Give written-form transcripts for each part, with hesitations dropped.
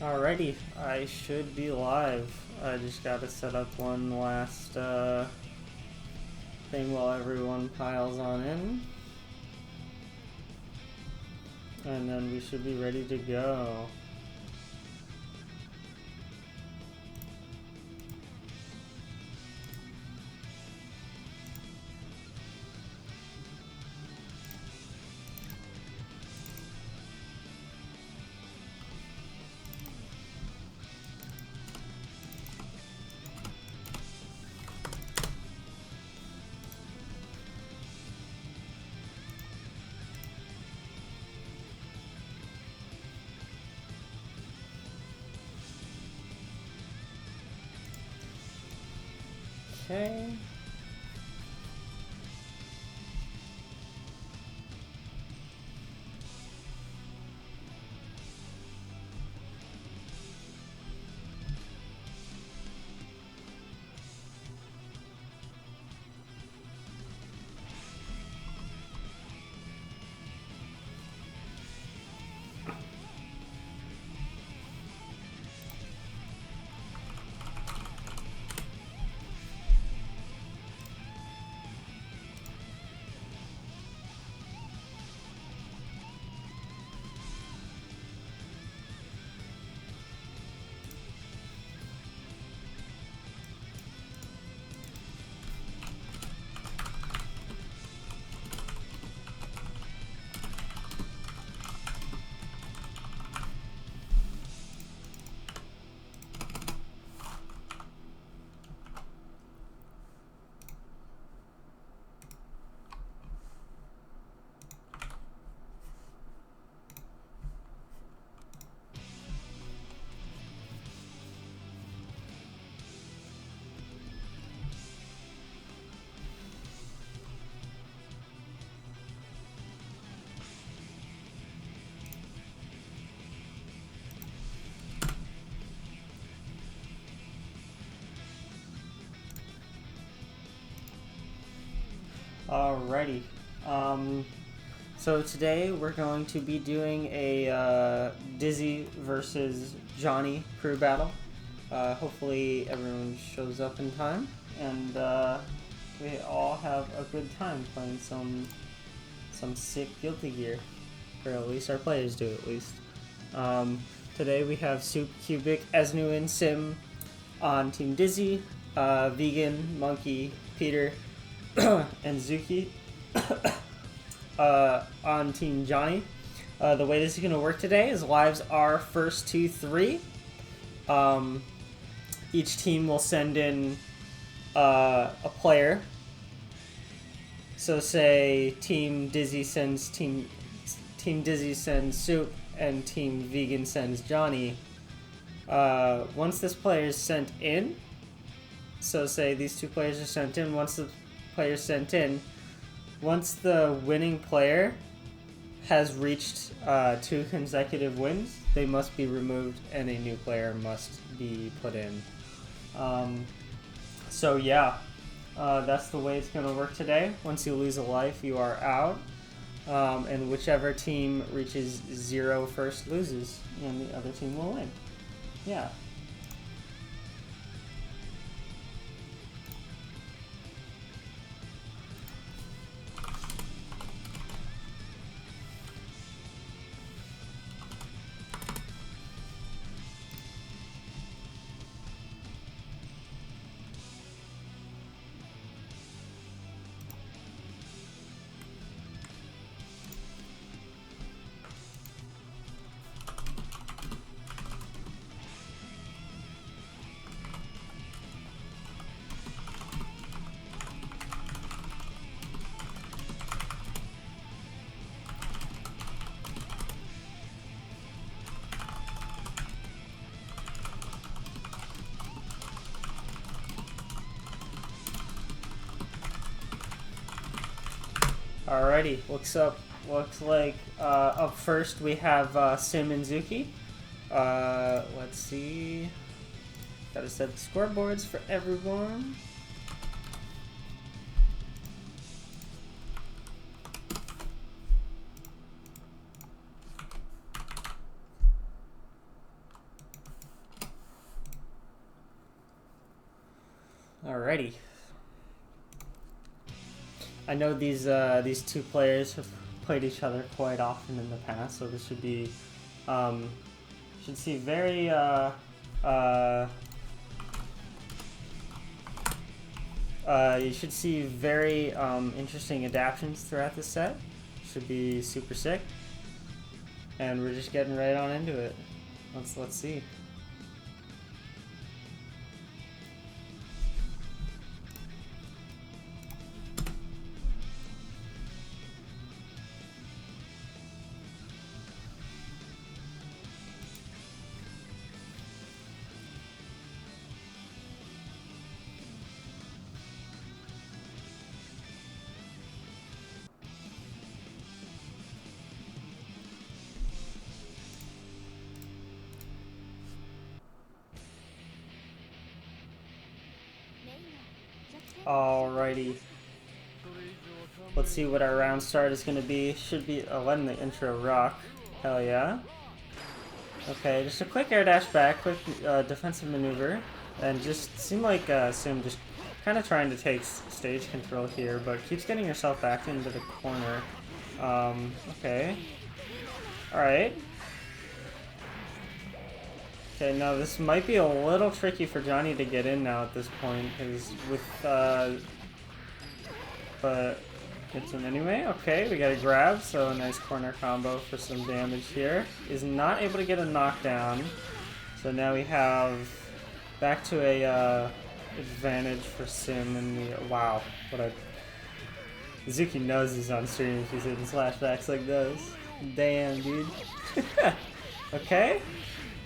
Alrighty, I should be live. I just gotta set up one last thing while everyone piles on in. And then we should be ready to go. Okay. Alrighty. So today we're going to be doing a Dizzy versus Johnny crew battle. Hopefully everyone shows up in time, and we all have a good time playing some sick Guilty Gear, or at least our players do. At least today we have Soup, Cubic, Esnuin, Sim on Team Dizzy, Vegan, Monkey, Peter, and Zuki on Team Johnny. The way this is going to work today is lives are first 2-3. Each team will send in a player. So say Team Dizzy sends Team Dizzy sends Soup, and Team Vegan sends Johnny. Once this player is sent in, so say these two players are sent in, once the players sent in, once the winning player has reached 2 consecutive wins, they must be removed and a new player must be put in. So yeah, that's the way it's going to work today. Once you lose a life, you are out, and whichever team reaches 0 first loses, and the other team will win. Yeah. Alrighty, looks like up first we have Sim and Zuki. Let's see. Gotta set the scoreboards for everyone. Alrighty. I know these two players have played each other quite often in the past, so this should be should see very you should see very interesting adaptions throughout the set. Should be super sick. And we're just getting right on into it. Let's see. Alrighty. Let's see what our round start is going to be. Should be letting the intro rock. Hell yeah. Okay, just a quick air dash back, quick defensive maneuver, and just seemed like Sim just kind of trying to take stage control here, but keeps getting herself back into the corner. Okay. Alright. Okay, now this might be a little tricky for Johnny to get in now at this point, because with, but gets him anyway. Okay, we got a grab, so a nice corner combo for some damage here. Is not able to get a knockdown, so now we have back to a advantage for Sim in the, wow, what a, Zuki knows he's on stream if he's hitting slashbacks like those. Damn, dude. Okay.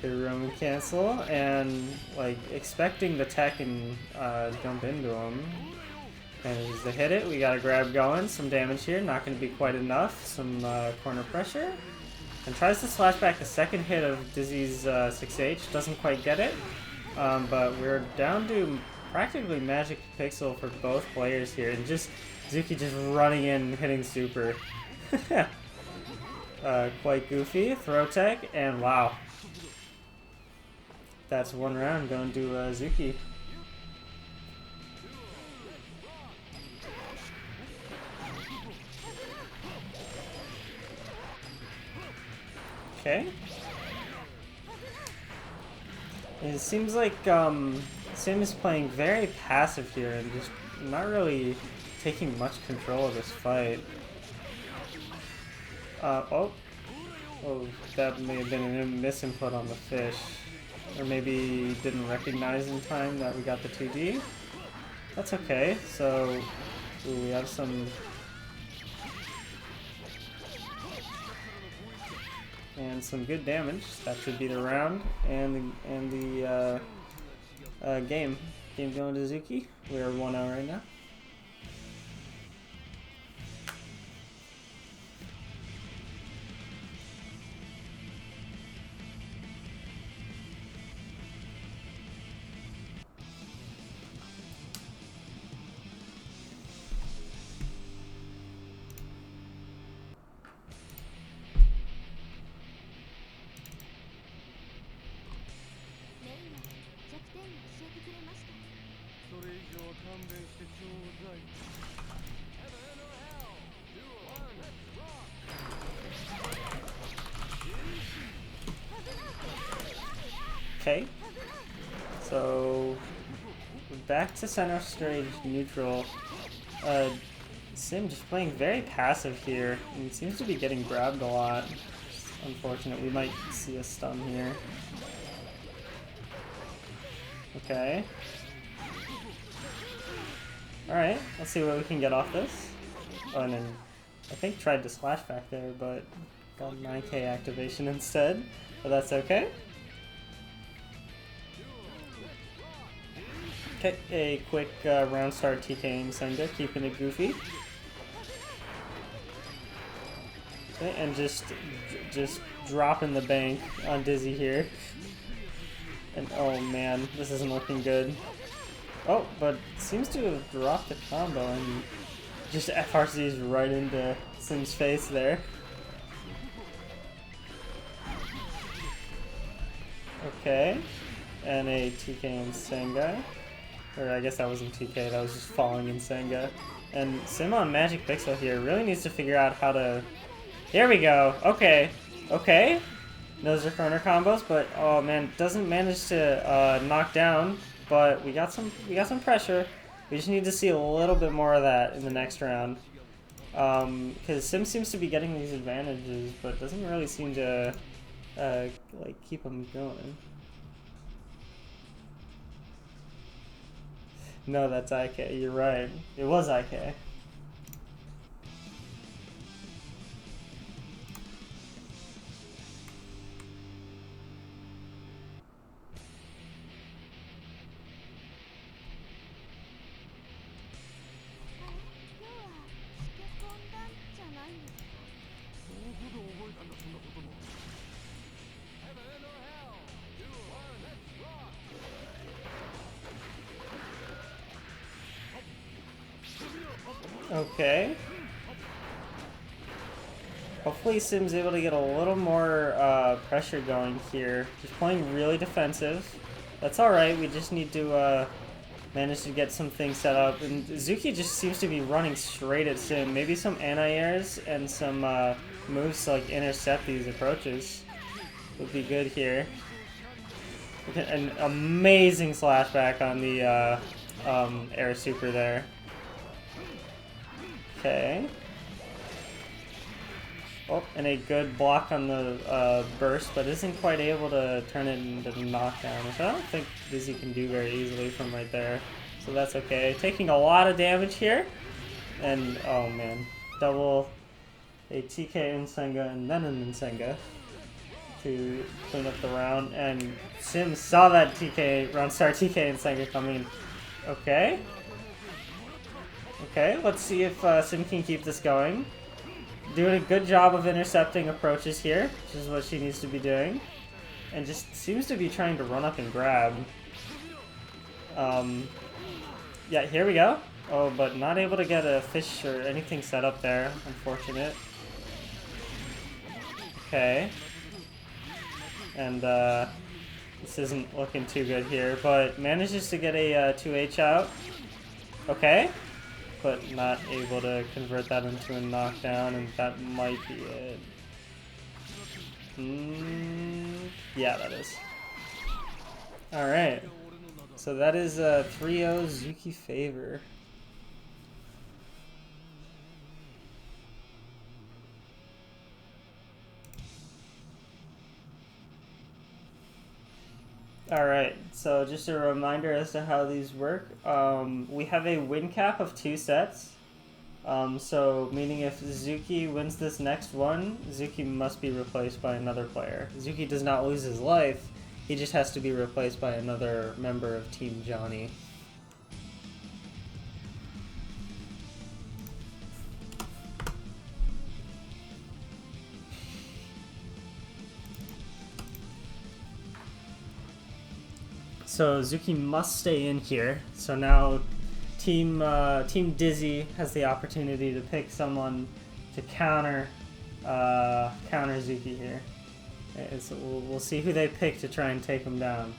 The Roman cancel, and like expecting the tech and jump into him. Manages to hit it. We got a grab going. Some damage here. Not going to be quite enough. Some corner pressure. And tries to slash back the second hit of Dizzy's 6H. Doesn't quite get it. But we're down to practically Magic Pixel for both players here. And just Zuki just running in, hitting super. Quite goofy. Throw tech, and wow. That's one round going to Zuki. Okay. It seems like Sim is playing very passive here and just not really taking much control of this fight. Oh, that may have been a misinput on the fish. Or maybe didn't recognize in time that we got the 2D. That's okay. So we have some, and some good damage. That should be the round and the game. Game going to Zuki. We are 1-0 right now. Okay, so back to center stage neutral. Sim just playing very passive here, and seems to be getting grabbed a lot. It's unfortunate. We might see a stun here. Okay. Alright, let's see what we can get off this. Oh, and then I think tried to slash back there, but got 9K activation instead. But that's okay. Okay, a quick round start TKing Senga, keeping it goofy. Okay, and just dropping the bank on Dizzy here. And oh man, this isn't looking good. Oh, but seems to have dropped the combo and just FRC's right into Sim's face there. Okay, and a TK on Senga. Or I guess that wasn't TK, that was just falling in Senga. And Sim on Magic Pixel here really needs to figure out how to... Here we go! Okay. Okay. Those are corner combos, but oh man, doesn't manage to knock down. But we got some pressure. We just need to see a little bit more of that in the next round. Because Sim seems to be getting these advantages, but doesn't really seem to like keep them going. No, that's IK. You're right. It was IK. Okay. Hopefully Sim's able to get a little more pressure going here. He's playing really defensive. That's alright, we just need to manage to get some things set up. And Zuki just seems to be running straight at Sim. Maybe some anti-airs and some moves to like intercept these approaches would be good here. An amazing slashback on the air super there. Okay. Oh, and a good block on the burst, but isn't quite able to turn it into knockdown, which I don't think Dizzy can do very easily from right there. So that's okay. Taking a lot of damage here. And, oh man, double a TK Nsenga and then an Nsenga to clean up the round. And Sim saw that Ronstar TK Nsenga coming. Okay. Okay, let's see if Sim can keep this going. Doing a good job of intercepting approaches here, which is what she needs to be doing. And just seems to be trying to run up and grab. Yeah, here we go. Oh, but not able to get a fish or anything set up there. Unfortunate. Okay. And this isn't looking too good here, but manages to get a 2H out. Okay. But not able to convert that into a knockdown, and that might be it. Yeah, that is. Alright. So that is 3-0 Zuki favor. Alright, so just a reminder as to how these work. We have a win cap of 2 sets. So meaning if Zuki wins this next one, Zuki must be replaced by another player. Zuki does not lose his life, he just has to be replaced by another member of Team Johnny. So Zuki must stay in here. So now Team Dizzy has the opportunity to pick someone to counter Zuki here. So we'll see who they pick to try and take him down.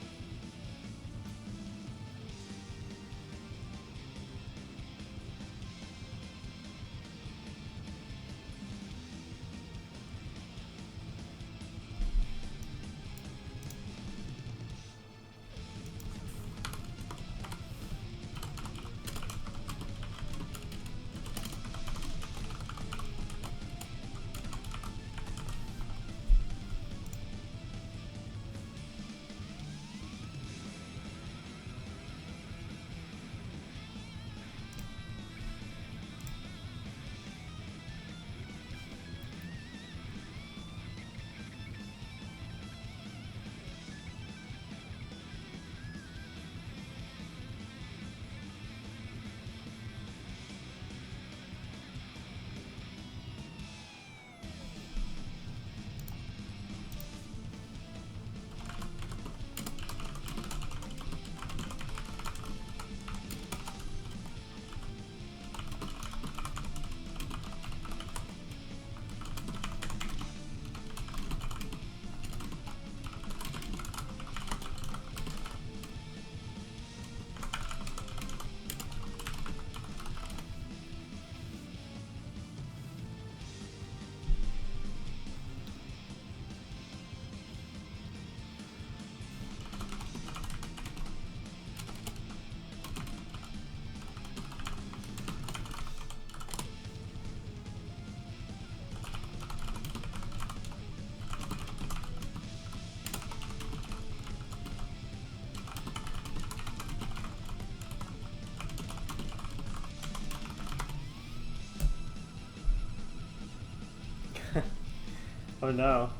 Oh no.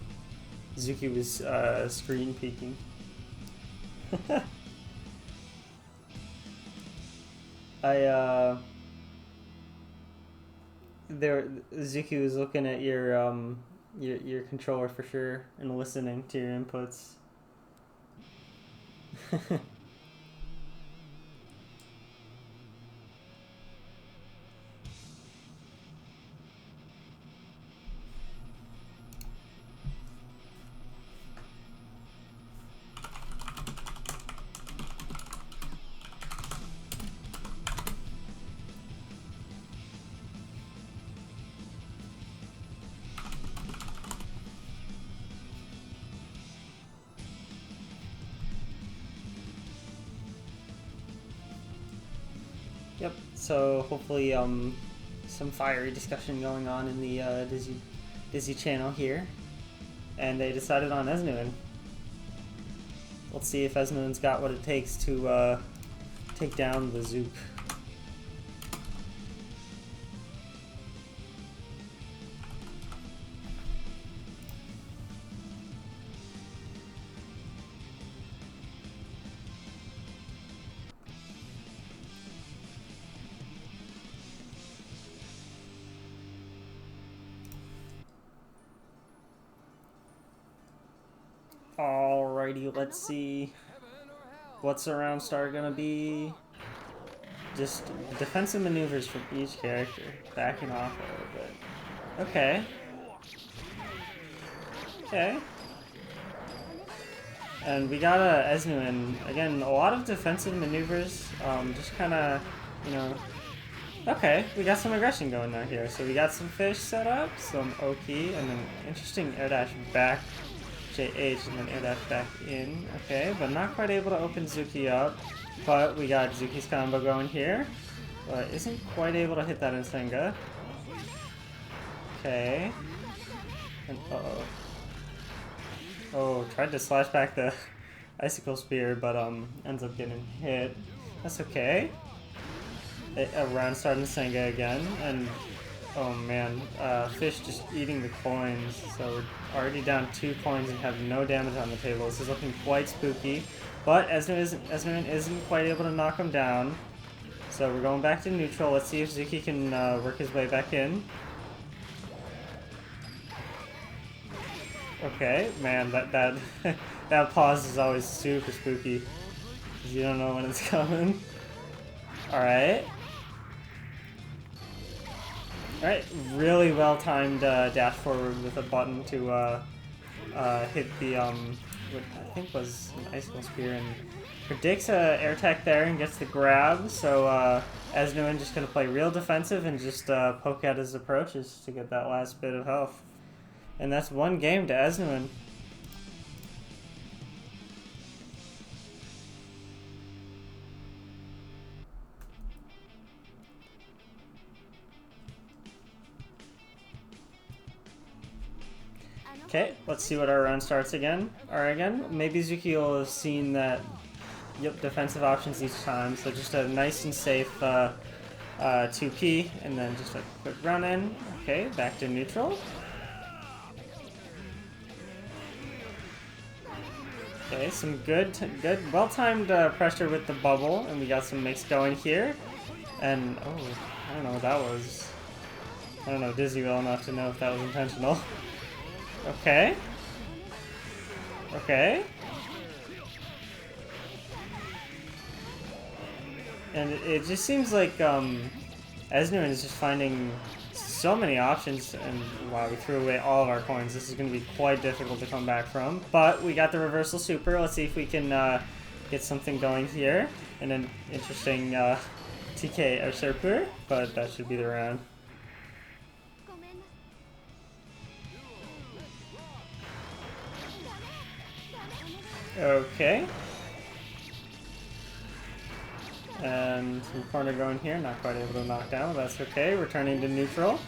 Zuki was screen peeking. Zuki was looking at your controller for sure and listening to your inputs. Yep. So hopefully, some fiery discussion going on in the Dizzy channel here, and they decided on Esnuin. Let's see if Esnuin's got what it takes to take down the Zook. Alrighty, let's see. What's the round start gonna be? Just defensive maneuvers from each character. Backing off a little bit. Okay. Okay. And we got Esnuin. Again, a lot of defensive maneuvers. Just kind of, you know... Okay, we got some aggression going on here. So we got some fish set up, some Oki, and then interesting air dash back JH, and then air dash back in. Okay, but not quite able to open Zuki up. But we got Zuki's combo going here. But isn't quite able to hit that Nsenga. Okay. And uh-oh. Oh, tried to slash back the Icicle Spear, but ends up getting hit. That's okay. A round starting Nsenga again, and oh man, Fish just eating the coins. So we're already down 2 coins and have no damage on the table. This is looking quite spooky, but Esnuin isn't quite able to knock him down. So we're going back to neutral. Let's see if Zuki can work his way back in. Okay, man, that that pause is always super spooky, because you don't know when it's coming. Alright. Alright, really well timed dash forward with a button to hit the what I think was an Icicle Spear, and predicts a air attack there and gets the grab. So Esnuin just gonna play real defensive and just poke at his approaches to get that last bit of health. And that's 1 game to Esnuin. Okay, let's see what our round starts again. Alright, again, maybe Zuki will have seen that, yep, defensive options each time. So just a nice and safe 2P, and then just a quick run in. Okay, back to neutral. Okay, some good, well-timed pressure with the bubble, and we got some mix going here. And, oh, I don't know what that was. I don't know Dizzy well enough to know if that was intentional. Okay. Okay. And it just seems like Esnuin is just finding so many options, and wow, we threw away all of our coins. This is going to be quite difficult to come back from. But we got the reversal super. Let's see if we can get something going here. And an interesting TK Usurper, but that should be the round. Okay. And some corner going here, not quite able to knock down, but that's okay. Returning to neutral.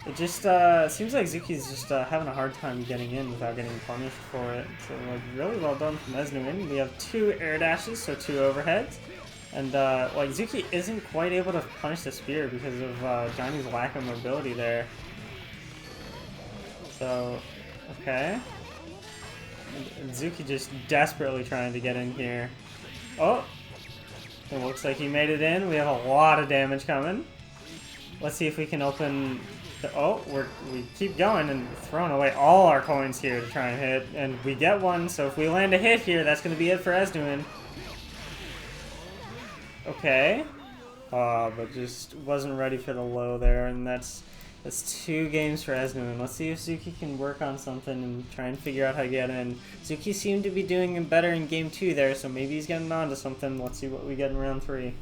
It just seems like Zuki's just having a hard time getting in without getting punished for it. So like really well done from Esnuin. We have 2 air dashes, so 2 overheads. And like Zuki isn't quite able to punish the spear because of Johnny's lack of mobility there. So Okay. And Zuki just desperately trying to get in here. Oh! It looks like he made it in. We have a lot of damage coming. Let's see if we can open the... Oh, we keep going and throwing away all our coins here to try and hit. And we get one, so if we land a hit here, that's going to be it for Esnuin. Okay. But just wasn't ready for the low there, and that's 2 games for Esnuin. Let's see if Zuki can work on something and try and figure out how to get in. Zuki seemed to be doing better in game 2 there, so maybe he's getting on to something. Let's see what we get in round 3.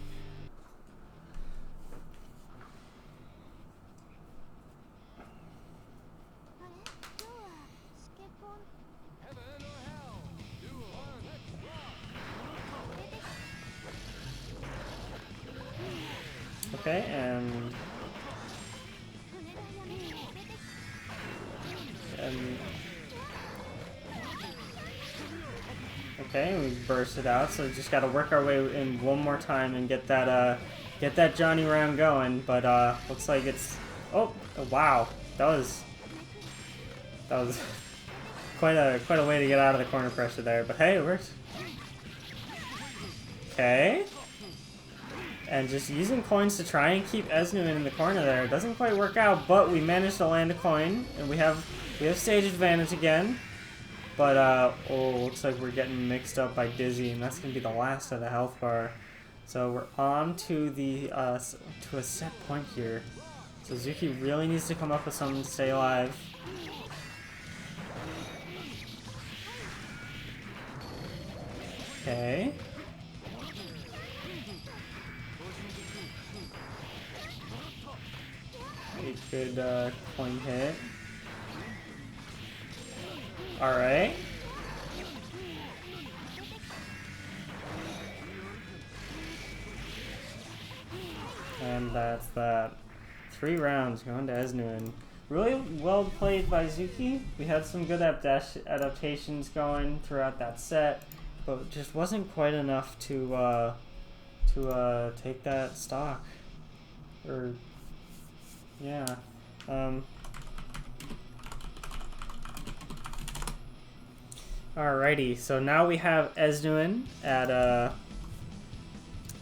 Okay, and okay, we burst it out, so we just gotta work our way in one more time and get that Johnny round going. But looks like it's oh wow, that was quite a way to get out of the corner pressure there. But hey, it worked. Okay. And just using coins to try and keep Esnuin in the corner there. It doesn't quite work out, but we managed to land a coin, and we have stage advantage again. But oh, looks like we're getting mixed up by Dizzy, and that's gonna be the last of the health bar. So we're on to the to a set point here. So Zuki really needs to come up with something to stay alive. Okay. A good coin hit. Alright. And that's that. 3 rounds going to Esnuin. Really well played by Zuki. We had some good adaptations going throughout that set, but it just wasn't quite enough to take that stock. Or yeah. Alrighty, so now we have Esnuin at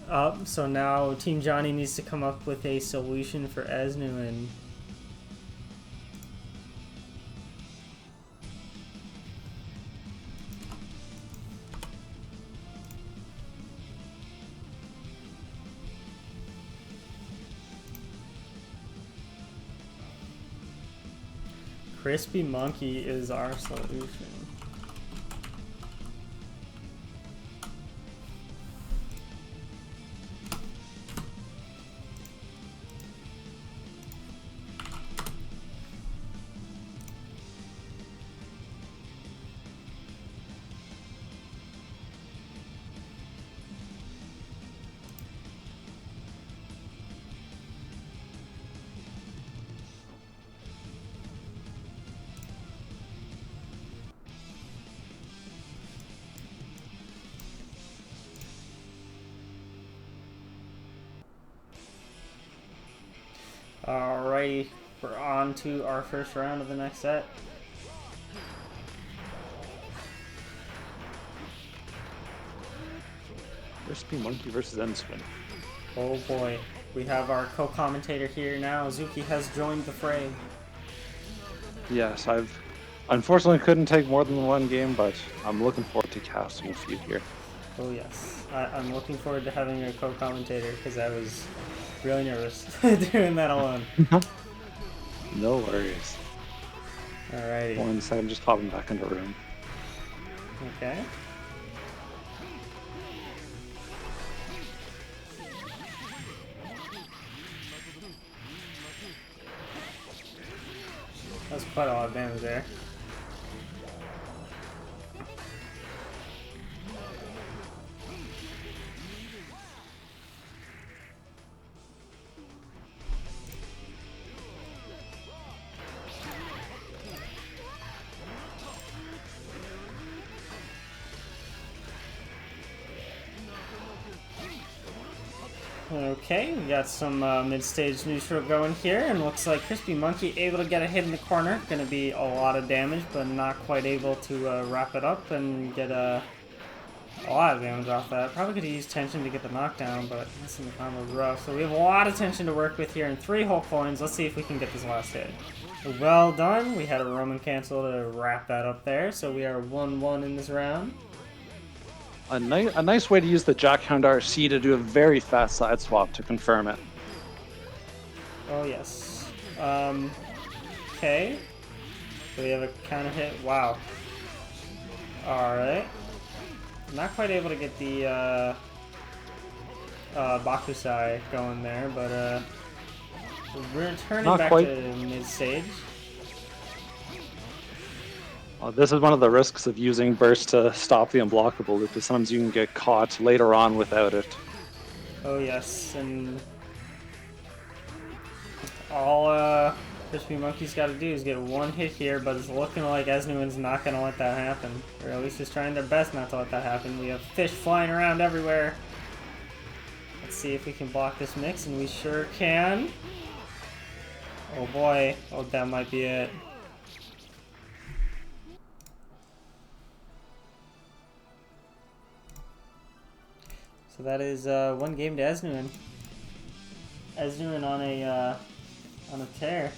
up. So now Team Johnny needs to come up with a solution for Esnuin. Crispy Monkey is our solution. Alrighty, we're on to our first round of the next set. Crispy Monkey versus Esnuin. Oh boy, we have our co-commentator here now. Zuki has joined the fray. Yes, I've unfortunately couldn't take more than one game, but I'm looking forward to casting a few here. Oh yes, I'm looking forward to having a co-commentator because I was really nervous doing that alone. No worries. Alrighty. 1 second, just popping back into the room. Okay. That's quite a lot of damage there. Okay, we got some mid-stage neutral going here, and looks like Crispy Monkey able to get a hit in the corner. Gonna be a lot of damage, but not quite able to wrap it up and get a lot of damage off that. Probably could have used tension to get the knockdown, but missing the combo was rough. So we have a lot of tension to work with here, and 3 whole coins. Let's see if we can get this last hit. Well done. We had a Roman cancel to wrap that up there, so we are 1-1 in this round. A nice way to use the Jackhound RC to do a very fast side swap to confirm it. Oh, yes. Okay. So we have a counter hit. Wow. Alright. Not quite able to get the Bakusai going there, but we're returning back to mid-stage. This is one of the risks of using burst to stop the unblockable loop, is sometimes you can get caught later on without it. Oh yes, and all Crispy Monkey's got to do is get 1 hit here, but it's looking like Esnuin's not going to let that happen. Or at least is trying their best not to let that happen. We have fish flying around everywhere. Let's see if we can block this mix, and we sure can. Oh boy, oh that might be it. So that is 1 game to Esnuin. Esnuin on a tear.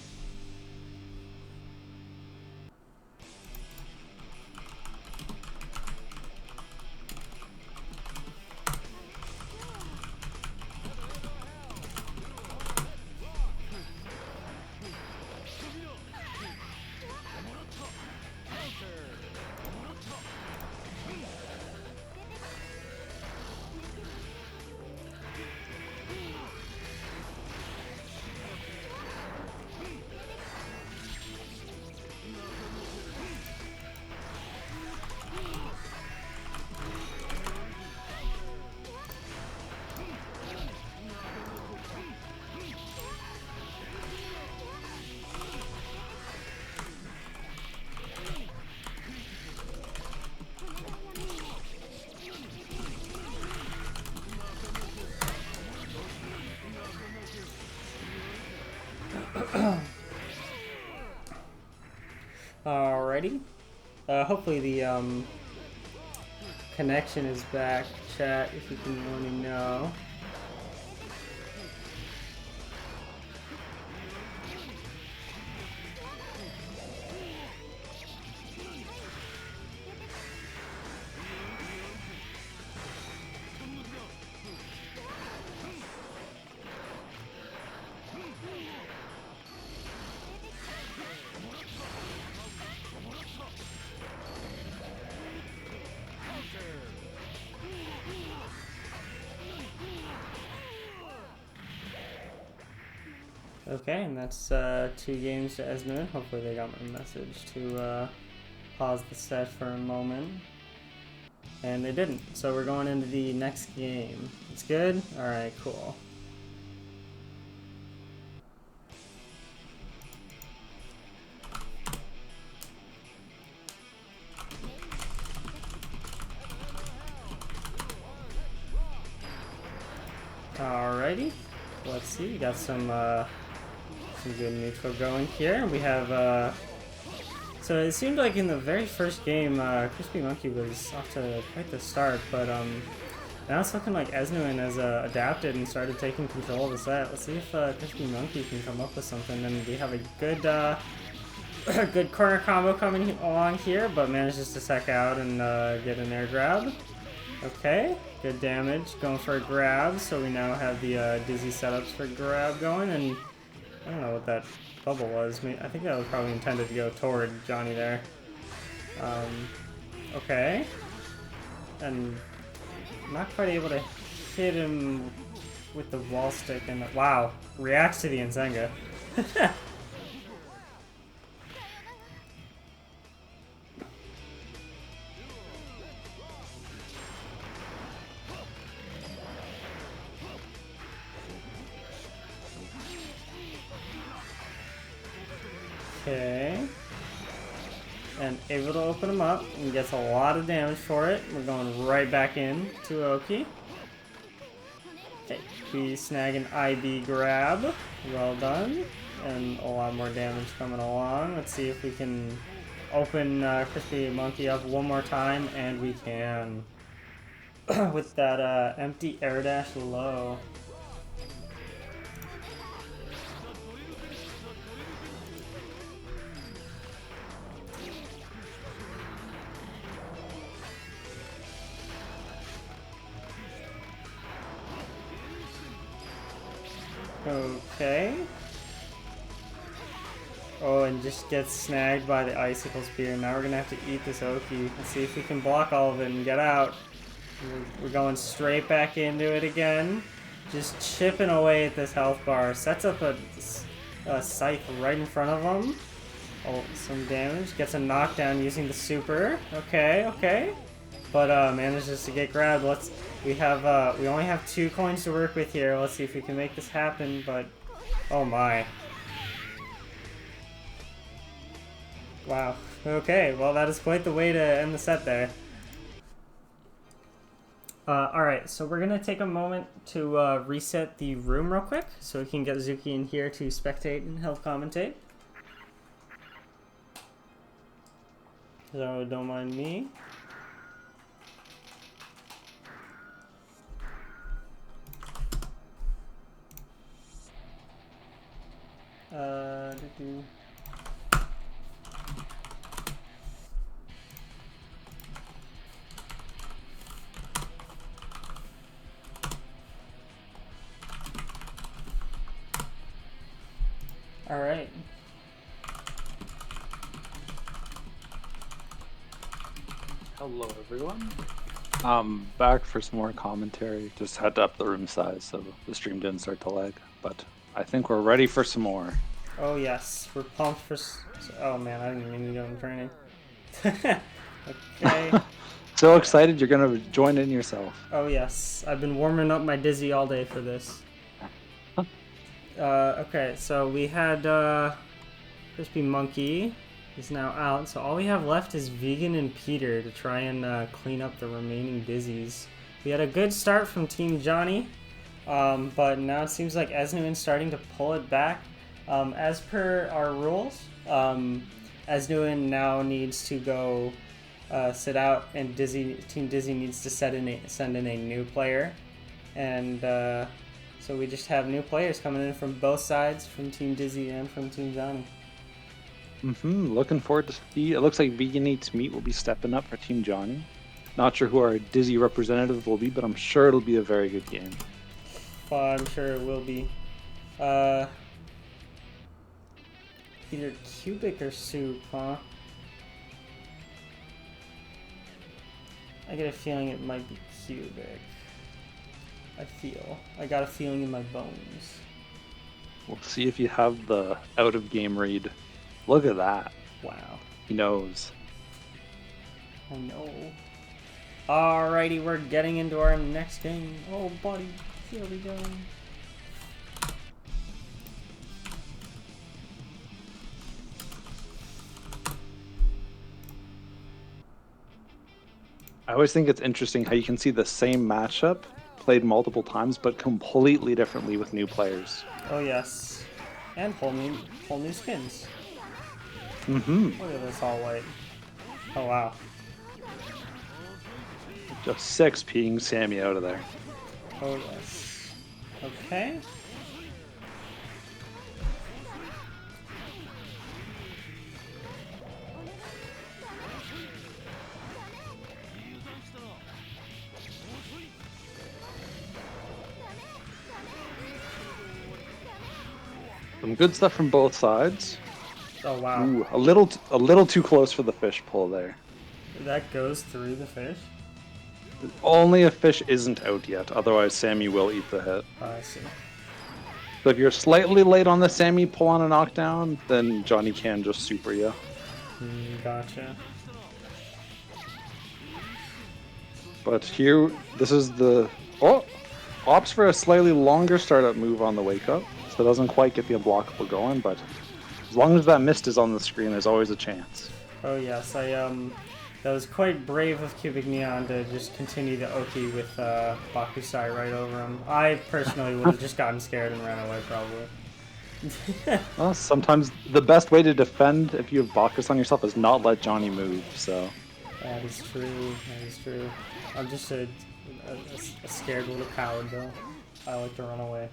Alrighty. Hopefully the connection is back. Chat, if you can let me know. Okay, and that's 2 games to Esnuin. Hopefully they got my message to pause the set for a moment. And they didn't, so we're going into the next game. It's good? Alright, cool. Alrighty, let's see, we got some good neutral going here. We have, so it seemed like in the very first game, Crispy Monkey was off to quite the start, but now it's looking like Esnuin has adapted and started taking control of the set. Let's see if Crispy Monkey can come up with something, and we have a good, good corner combo coming along here, but manages to tech out and get an air grab. Okay, good damage, going for a grab, so we now have the dizzy setups for grab going, and I don't know what that bubble was. I think that was probably intended to go toward Johnny there. Okay. And not quite able to hit him with the wall stick, and wow, reacts to the Nzenga. Okay. And able to open him up and gets a lot of damage for it. We're going right back in to Oki. Okay, we snag an IB grab. Well done. And a lot more damage coming along. Let's see if we can open Crispy Monkey up one more time, and we can. With that empty air dash low. Okay. Oh, and just gets snagged by the Icicle Spear. Now we're gonna have to eat this Oki. Let's see if we can block all of it and get out. We're going straight back into it again. Just chipping away at this health bar. Sets up a scythe right in front of him. Oh, some damage. Gets a knockdown using the super. Okay, okay. But manages to get grabbed. We only have 2 coins to work with here. Let's see if we can make this happen, but oh my. Wow. Okay, well that is quite the way to end the set there. Alright, so we're going to take a moment to reset the room real quick so we can get Zuki in here to spectate and help commentate. So don't mind me. All right. Hello, everyone. Back for some more commentary. Just had to up the room size so the stream didn't start to lag. But I think we're ready for some more. Oh yes, we're pumped for. Oh man, I didn't mean to go in training. Okay. So excited you're gonna join in yourself. Oh yes, I've been warming up my Dizzy all day for this. Okay, so we had Crispy Monkey is now out, so all we have left is Vegan and Peter to try and clean up the remaining Dizzies. We had a good start from Team Johnny, but now it seems like Esnuin's starting to pull it back. As per our rules, Esnuin now needs to go sit out, and Team Dizzy needs to send in a new player, and so we just have new players coming in from both sides, from Team Dizzy and from Team Johnny. Looking forward to see. It looks like Vegan Eats Meat will be stepping up for Team Johnny. Not sure who our Dizzy representative will be, but I'm sure it'll be a very good game. I'm sure it will be. Either Cubic or Soup, huh? I get a feeling it might be Cubic. I got a feeling in my bones. We'll see if you have the out-of-game read. Look at that. Wow. He knows. I know. Alrighty, we're getting into our next game. Oh, buddy. Here we go. I always think it's interesting how you can see the same matchup played multiple times, but completely differently with new players. Oh yes, and whole new skins. Look at this all white. Oh wow. Just 6P'ing Sammy out of there. Oh yes. Okay. Some good stuff from both sides. Oh wow. Ooh, a little too close for the fish pull there. That goes through the fish? Only if fish isn't out yet, otherwise Sammy will eat the hit. Oh, I see. So if you're slightly late on the Sammy pull on a knockdown, then Johnny can just super you. Gotcha. But here, this is the... Oh! Opts for a slightly longer startup move on the wake up. So it doesn't quite get the unblockable going, but as long as that mist is on the screen, there's always a chance. Oh yes, I That was quite brave of Cubic Neon to just continue the Oki with Bakusai right over him. I personally would have just gotten scared and ran away probably. Well, sometimes the best way to defend if you have Bacchus on yourself is not let Johnny move, so... That is true. That is true. I'm just a scared little coward, though. I like to run away.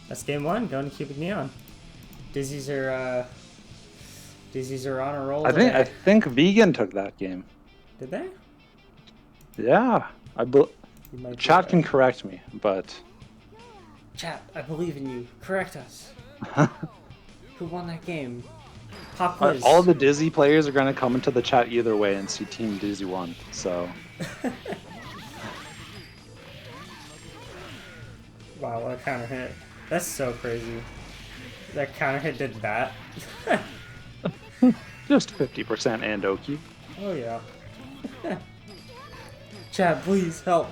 That's game one. Going to Cubic Neon. Dizzies are on a roll. I think Vegan took that game. Did they? Yeah, chat can correct me, but chat, I believe in you. Correct us. Who won that game? Pop quiz. All the Dizzy players are going to come into the chat either way and see Team Dizzy won. So. Wow, what a counter hit! That's so crazy. That counter hit did that. Just 50% and Oki. Oh yeah. Chad, please help.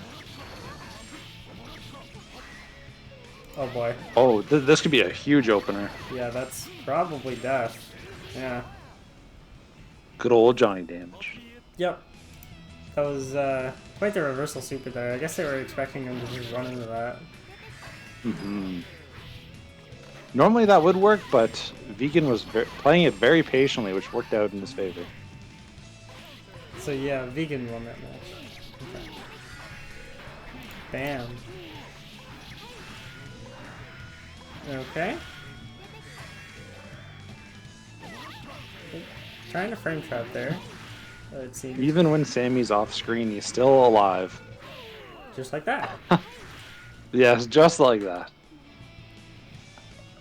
Oh boy. Oh, this could be a huge opener. Yeah, that's probably death. Yeah. Good old Johnny damage. Yep. That was quite the reversal super there. I guess they were expecting him to just run into that. Mm-hmm. Normally that would work, but Vegan was playing it very patiently, which worked out in his favor. So yeah, Vegan won that match. Okay. Bam. Okay. Trying to frame trap there. It seems. Even when Sammy's off screen, he's still alive. Just like that. Yes, just like that.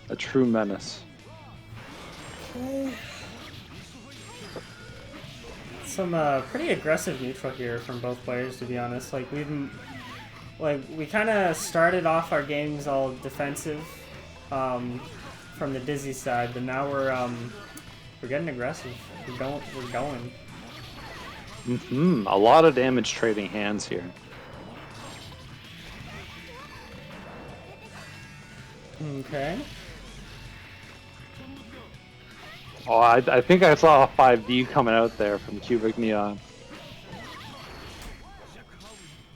A true menace. Okay. Some pretty aggressive neutral here from both players, to be honest. Like we kind of started off our games all defensive from the Dizzy side, but now we're getting aggressive. We're going. Mm-hmm. A lot of damage trading hands here. Okay. Oh, I think I saw a 5D coming out there from Cubic Neon.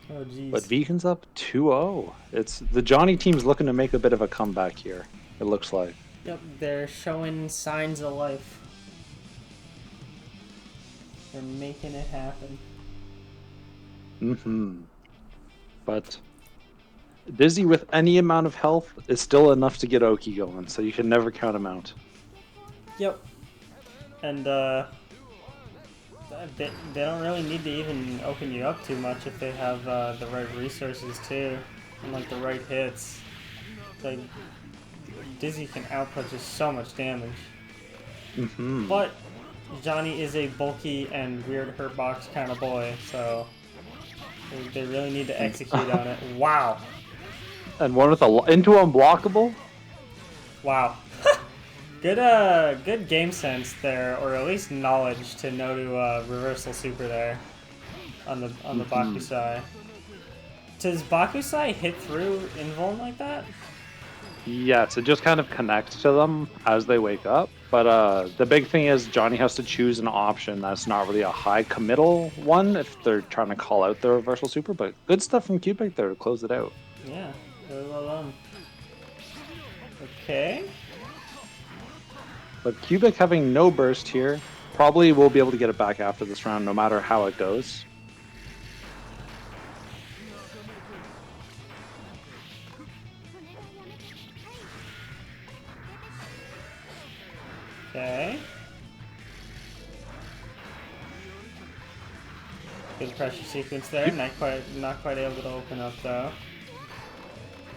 Oh, geez. But Vegan's up 2-0. It's the Johnny team's looking to make a bit of a comeback here, it looks like. Yep, they're showing signs of life. They're making it happen. Mm-hmm. But Dizzy with any amount of health is still enough to get Oki going, so you can never count him out. Yep. And they don't really need to even open you up too much if they have the right resources too, and like the right hits. Like Dizzy can output just so much damage. Mm-hmm. But Johnny is a bulky and weird hurt box kind of boy, so they really need to execute on it. Wow. And one with into unblockable. Wow. Good game sense there, or at least knowledge to know to reversal super there on the Bakusai. Does Bakusai hit through invuln like that? Yes, it just kind of connects to them as they wake up. But the big thing is Johnny has to choose an option that's not really a high committal one if they're trying to call out the reversal super. But good stuff from Cubic there to close it out. Yeah, very well done. Okay. But Cubic having no burst here, probably will be able to get it back after this round no matter how it goes. Okay. Good pressure sequence there. Not quite able to open up though.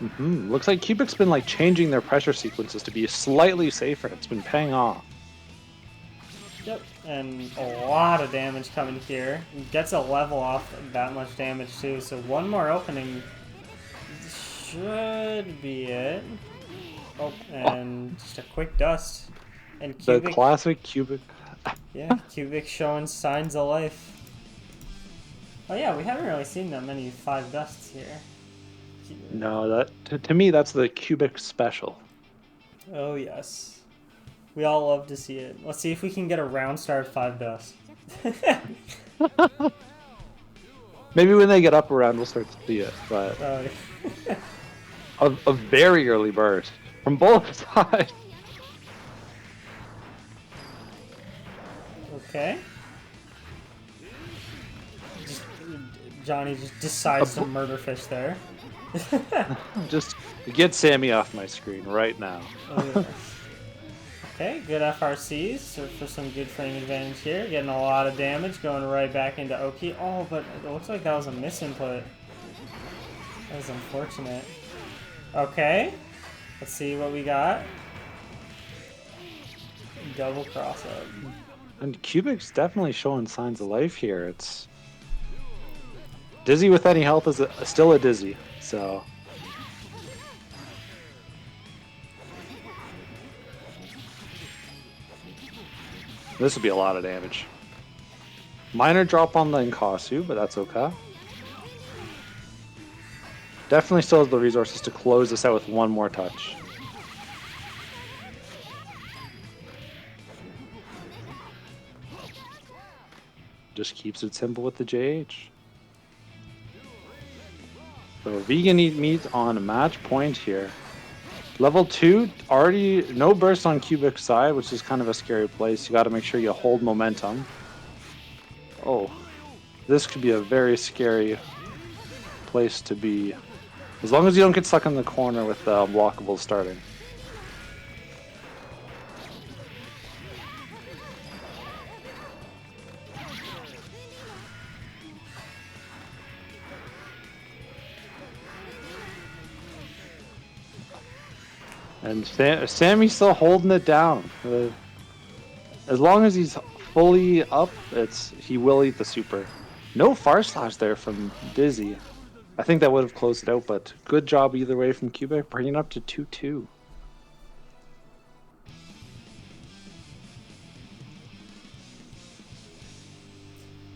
Mm-hmm. Looks like Cubic's been like changing their pressure sequences to be slightly safer. It's been paying off. Yep, and a lot of damage coming here. Gets a level off that much damage too, so one more opening should be it. Oh, and just a quick dust. And Cubic, the classic Cubic. Yeah, Cubic showing signs of life. Oh yeah, we haven't really seen that many 5 dusts here. No, that to me that's the Cubic special. Oh yes. We all love to see it. Let's see if we can get a round star at 5 dust. Maybe when they get up around, we'll start to see it. But a very early burst from both sides. Okay. Johnny just decides to murder fish there. Just get Sammy off my screen right now. Oh, yeah. Okay, good FRCs for some good frame advantage here. Getting a lot of damage, going right back into Oki. Oh, but it looks like that was a misinput. That was unfortunate. Okay, let's see what we got. Double cross up. And Cubic's definitely showing signs of life here. It's Dizzy with any health is still a Dizzy, so. This would be a lot of damage. Minor drop on the Inkasu, but that's okay. Definitely still has the resources to close this out with one more touch. Just keeps it simple with the JH. So Vegan Eat Meat on a match point here. Level 2, already no burst on Cubic's side, which is kind of a scary place. You got to make sure you hold momentum. Oh, this could be a very scary place to be. As long as you don't get stuck in the corner with blockables starting. And Sammy's still holding it down. As long as he's fully up, he will eat the super. No far slash there from Dizzy. I think that would have closed it out, but good job either way from Cubic, bringing it up to 2-2.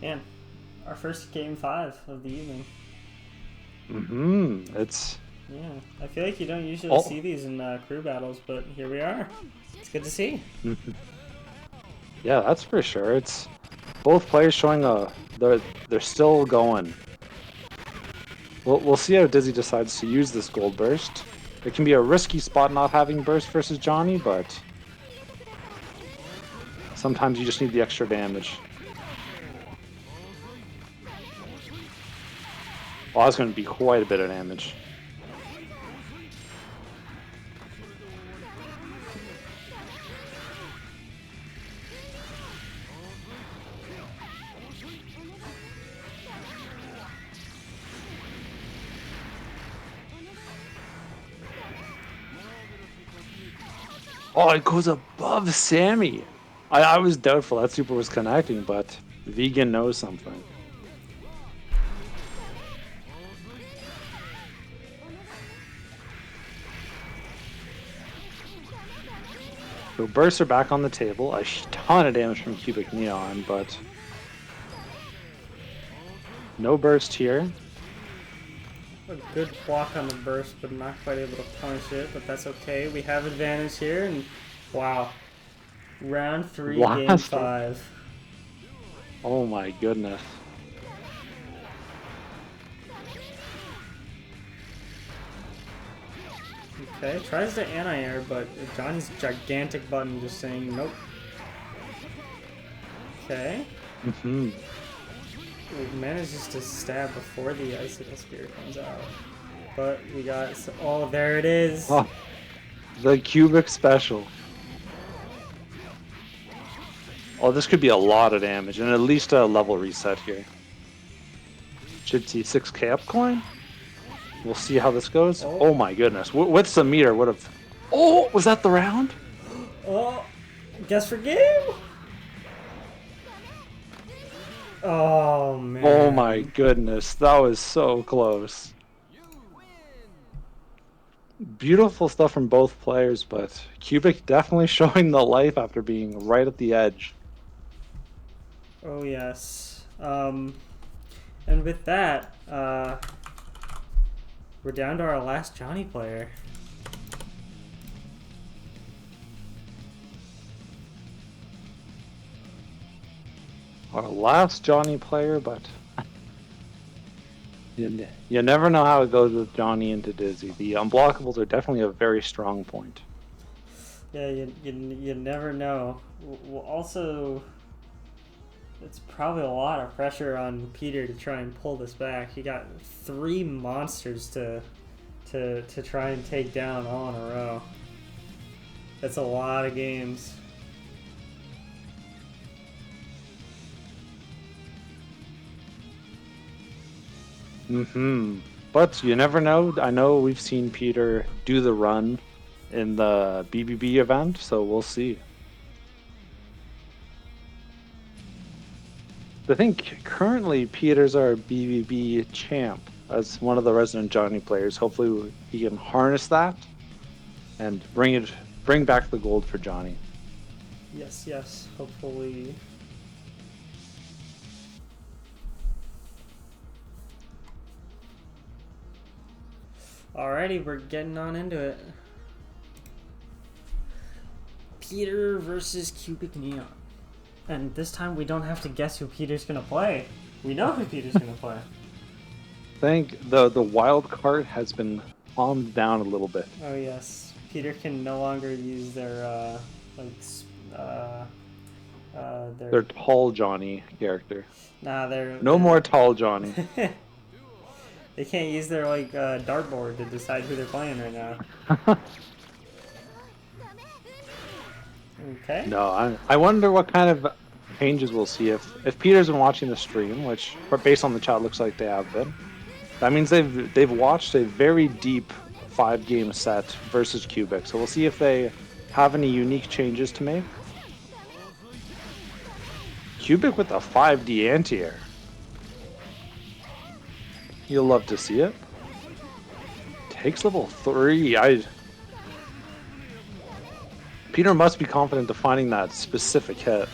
Man, our first game 5 of the evening. It's... Yeah, I feel like you don't usually see these in crew battles, but here we are. It's good to see. Yeah, that's for sure. It's both players showing they're still going. We'll see how Dizzy decides to use this gold burst. It can be a risky spot not having burst versus Johnny, but sometimes you just need the extra damage. Well, that's going to be quite a bit of damage. Oh, it goes above Sammy. I was doubtful that super was connecting, but Vegan knows something. So bursts are back on the table. A ton of damage from Cubic Neon, but no burst here. A good block on the burst, but not quite able to punish it, but that's okay. We have advantage here, and wow. Round 3, game 5. Oh my goodness. Okay, tries to anti-air, but Johnny's gigantic button just saying nope. Okay. It manages to stab before the Icicle Spear comes out. But we got... Oh, there it is! Oh, the Cubic special. Oh, this could be a lot of damage, and at least a level reset here. Should see 6k up coin. We'll see how this goes. Oh my goodness. With some meter would have... Oh, was that the round? Oh, guess for game? Oh, man. Oh my goodness. That was so close. Beautiful stuff from both players, but Cubic definitely showing the life after being right at the edge. Oh, yes. And with that, we're down to our last Johnny player. Our last Johnny player, but you never know how it goes with Johnny into Dizzy. The unblockables are definitely a very strong point. Yeah, you never know. Also, it's probably a lot of pressure on Peter to try and pull this back. He got 3 monsters to try and take down all in a row. That's a lot of games. But you never know. I know we've seen Peter do the run in the BBB event, so we'll see. I think currently Peter's our BBB champ as one of the resident Johnny players. Hopefully he can harness that and bring back the gold for Johnny. Yes, hopefully. Alrighty, we're getting on into it. Peter versus Cubic Neon. And this time we don't have to guess who Peter's gonna play. We know who Peter's gonna play. I think the wild card has been calmed down a little bit. Oh yes, Peter can no longer use their their tall Johnny character. Nah, they're no more tall Johnny. They can't use their dartboard to decide who they're playing right now. Okay. No, I wonder what kind of changes we'll see if Peter's been watching the stream, which based on the chat looks like they have been. That means they've watched a very deep 5-game set versus Cubic. So we'll see if they have any unique changes to make. Cubic with a 5D anti-air. You'll love to see it. Takes level 3. Peter must be confident defining that specific hit.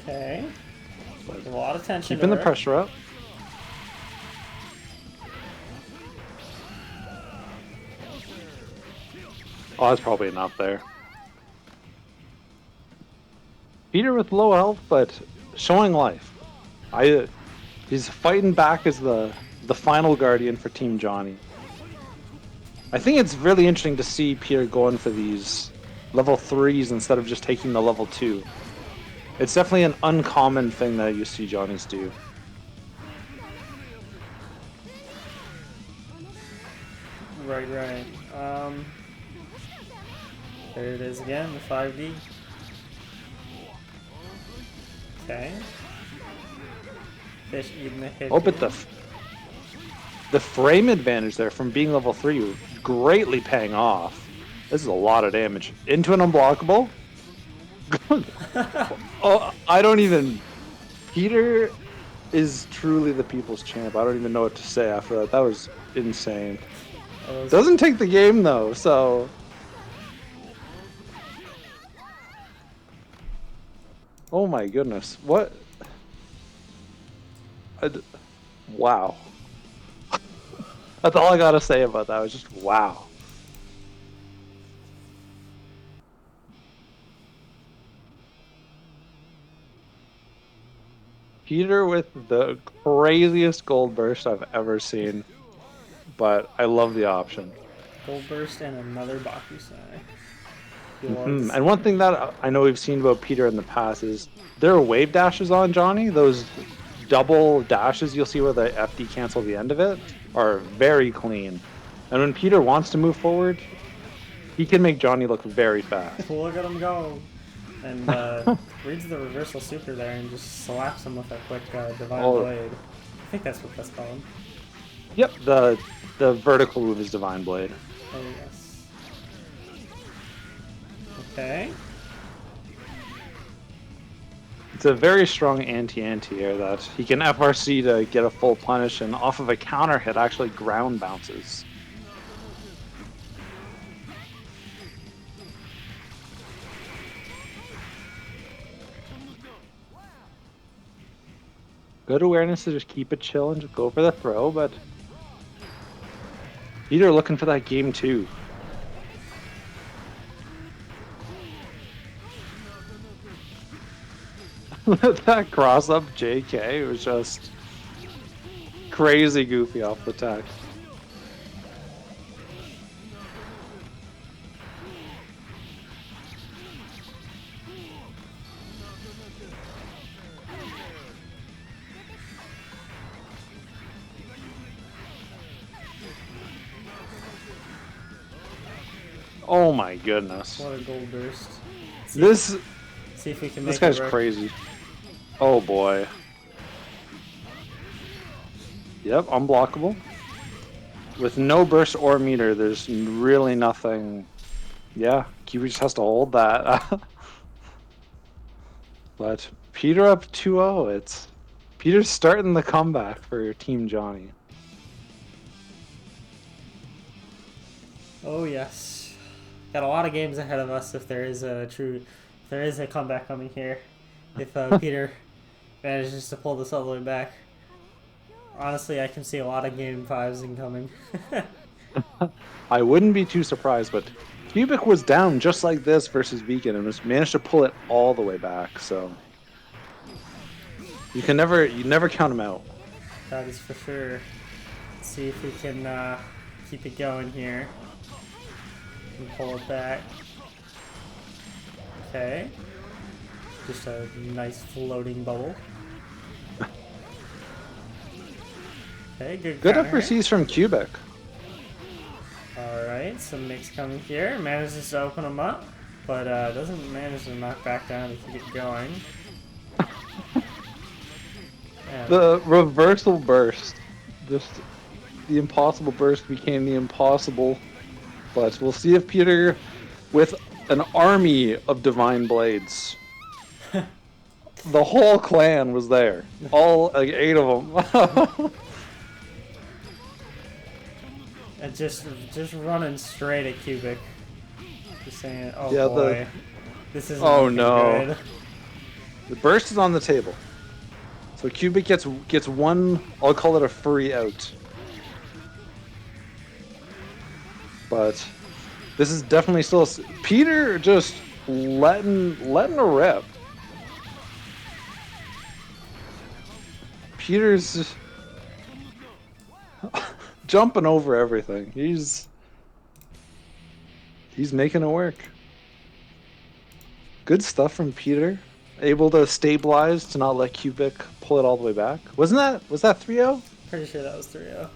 Okay. There's a lot of tension. Keeping the pressure up. Oh, that's probably enough there. Peter with low health, but showing life. He's fighting back as the final guardian for Team Johnny. I think it's really interesting to see Peter going for these level 3s instead of just taking the level 2. It's definitely an uncommon thing that you see Johnnies do. Right. There it is again, the 5D. Okay. Fish eating the hit. Oh, but the frame advantage there from being level 3 greatly paying off. This is a lot of damage. Into an unblockable. Oh, I don't even... Peter is truly the people's champ. I don't even know what to say after that. That was insane. Doesn't take the game though, so... Oh my goodness. What? Wow. That's all I gotta say about that. Was just wow. Peter with the craziest gold burst I've ever seen, but I love the option. Gold burst and another Bakusai. And one thing that I know we've seen about Peter in the past is there are wave dashes on Johnny. Those double dashes you'll see where the FD cancel the end of it are very clean. And when Peter wants to move forward, he can make Johnny look very fast. Look at him go. And reads the reversal super there and just slaps him with a quick Divine Blade. I think that's what that's called. Yep, the vertical move is Divine Blade. Oh yes. Okay. It's a very strong anti-air that he can FRC to get a full punish, and off of a counter hit actually ground bounces. Good awareness to just keep it chill and just go for the throw, but Peter looking for that game too. That cross up JK was just crazy goofy off the tech. Oh my goodness. What a gold burst. This See if we can this make guy's it work. crazy. Oh boy. Yep, unblockable. With no burst or meter, there's really nothing. Yeah, Kiwi just has to hold that. But Peter up 2-0. It's Peter's starting the comeback for Team Johnny. Oh yes, got a lot of games ahead of us if there is a comeback coming here. If Peter manages to pull this all the way back, honestly, I can see a lot of game 5s incoming. I wouldn't be too surprised, but Cubic was down just like this versus Beacon and was managed to pull it all the way back. So you never count him out. That is for sure. Let's see if we can keep it going here and pull it back. Okay, just a nice floating bubble. Okay, good. Good counter upper here. C's from Cubic. Alright, some mix coming here. Manages to open them up, but doesn't manage to knock back down to keep it going. And The reversal burst. Just the impossible burst became the impossible. But we'll see if Peter, with an army of divine blades, the whole clan was there. All like 8 of them. and just running straight at Cubic. Just saying, oh Yeah, boy, this isn't Oh, looking no. good. The burst is on the table. So Cubic gets one, I'll call it a free out. But this is definitely still Peter just letting a rip. Peter's jumping over everything. He's making it work. Good stuff from Peter. Able to stabilize to not let Cubic pull it all the way back. Was that 3-0? Pretty sure that was 3-0.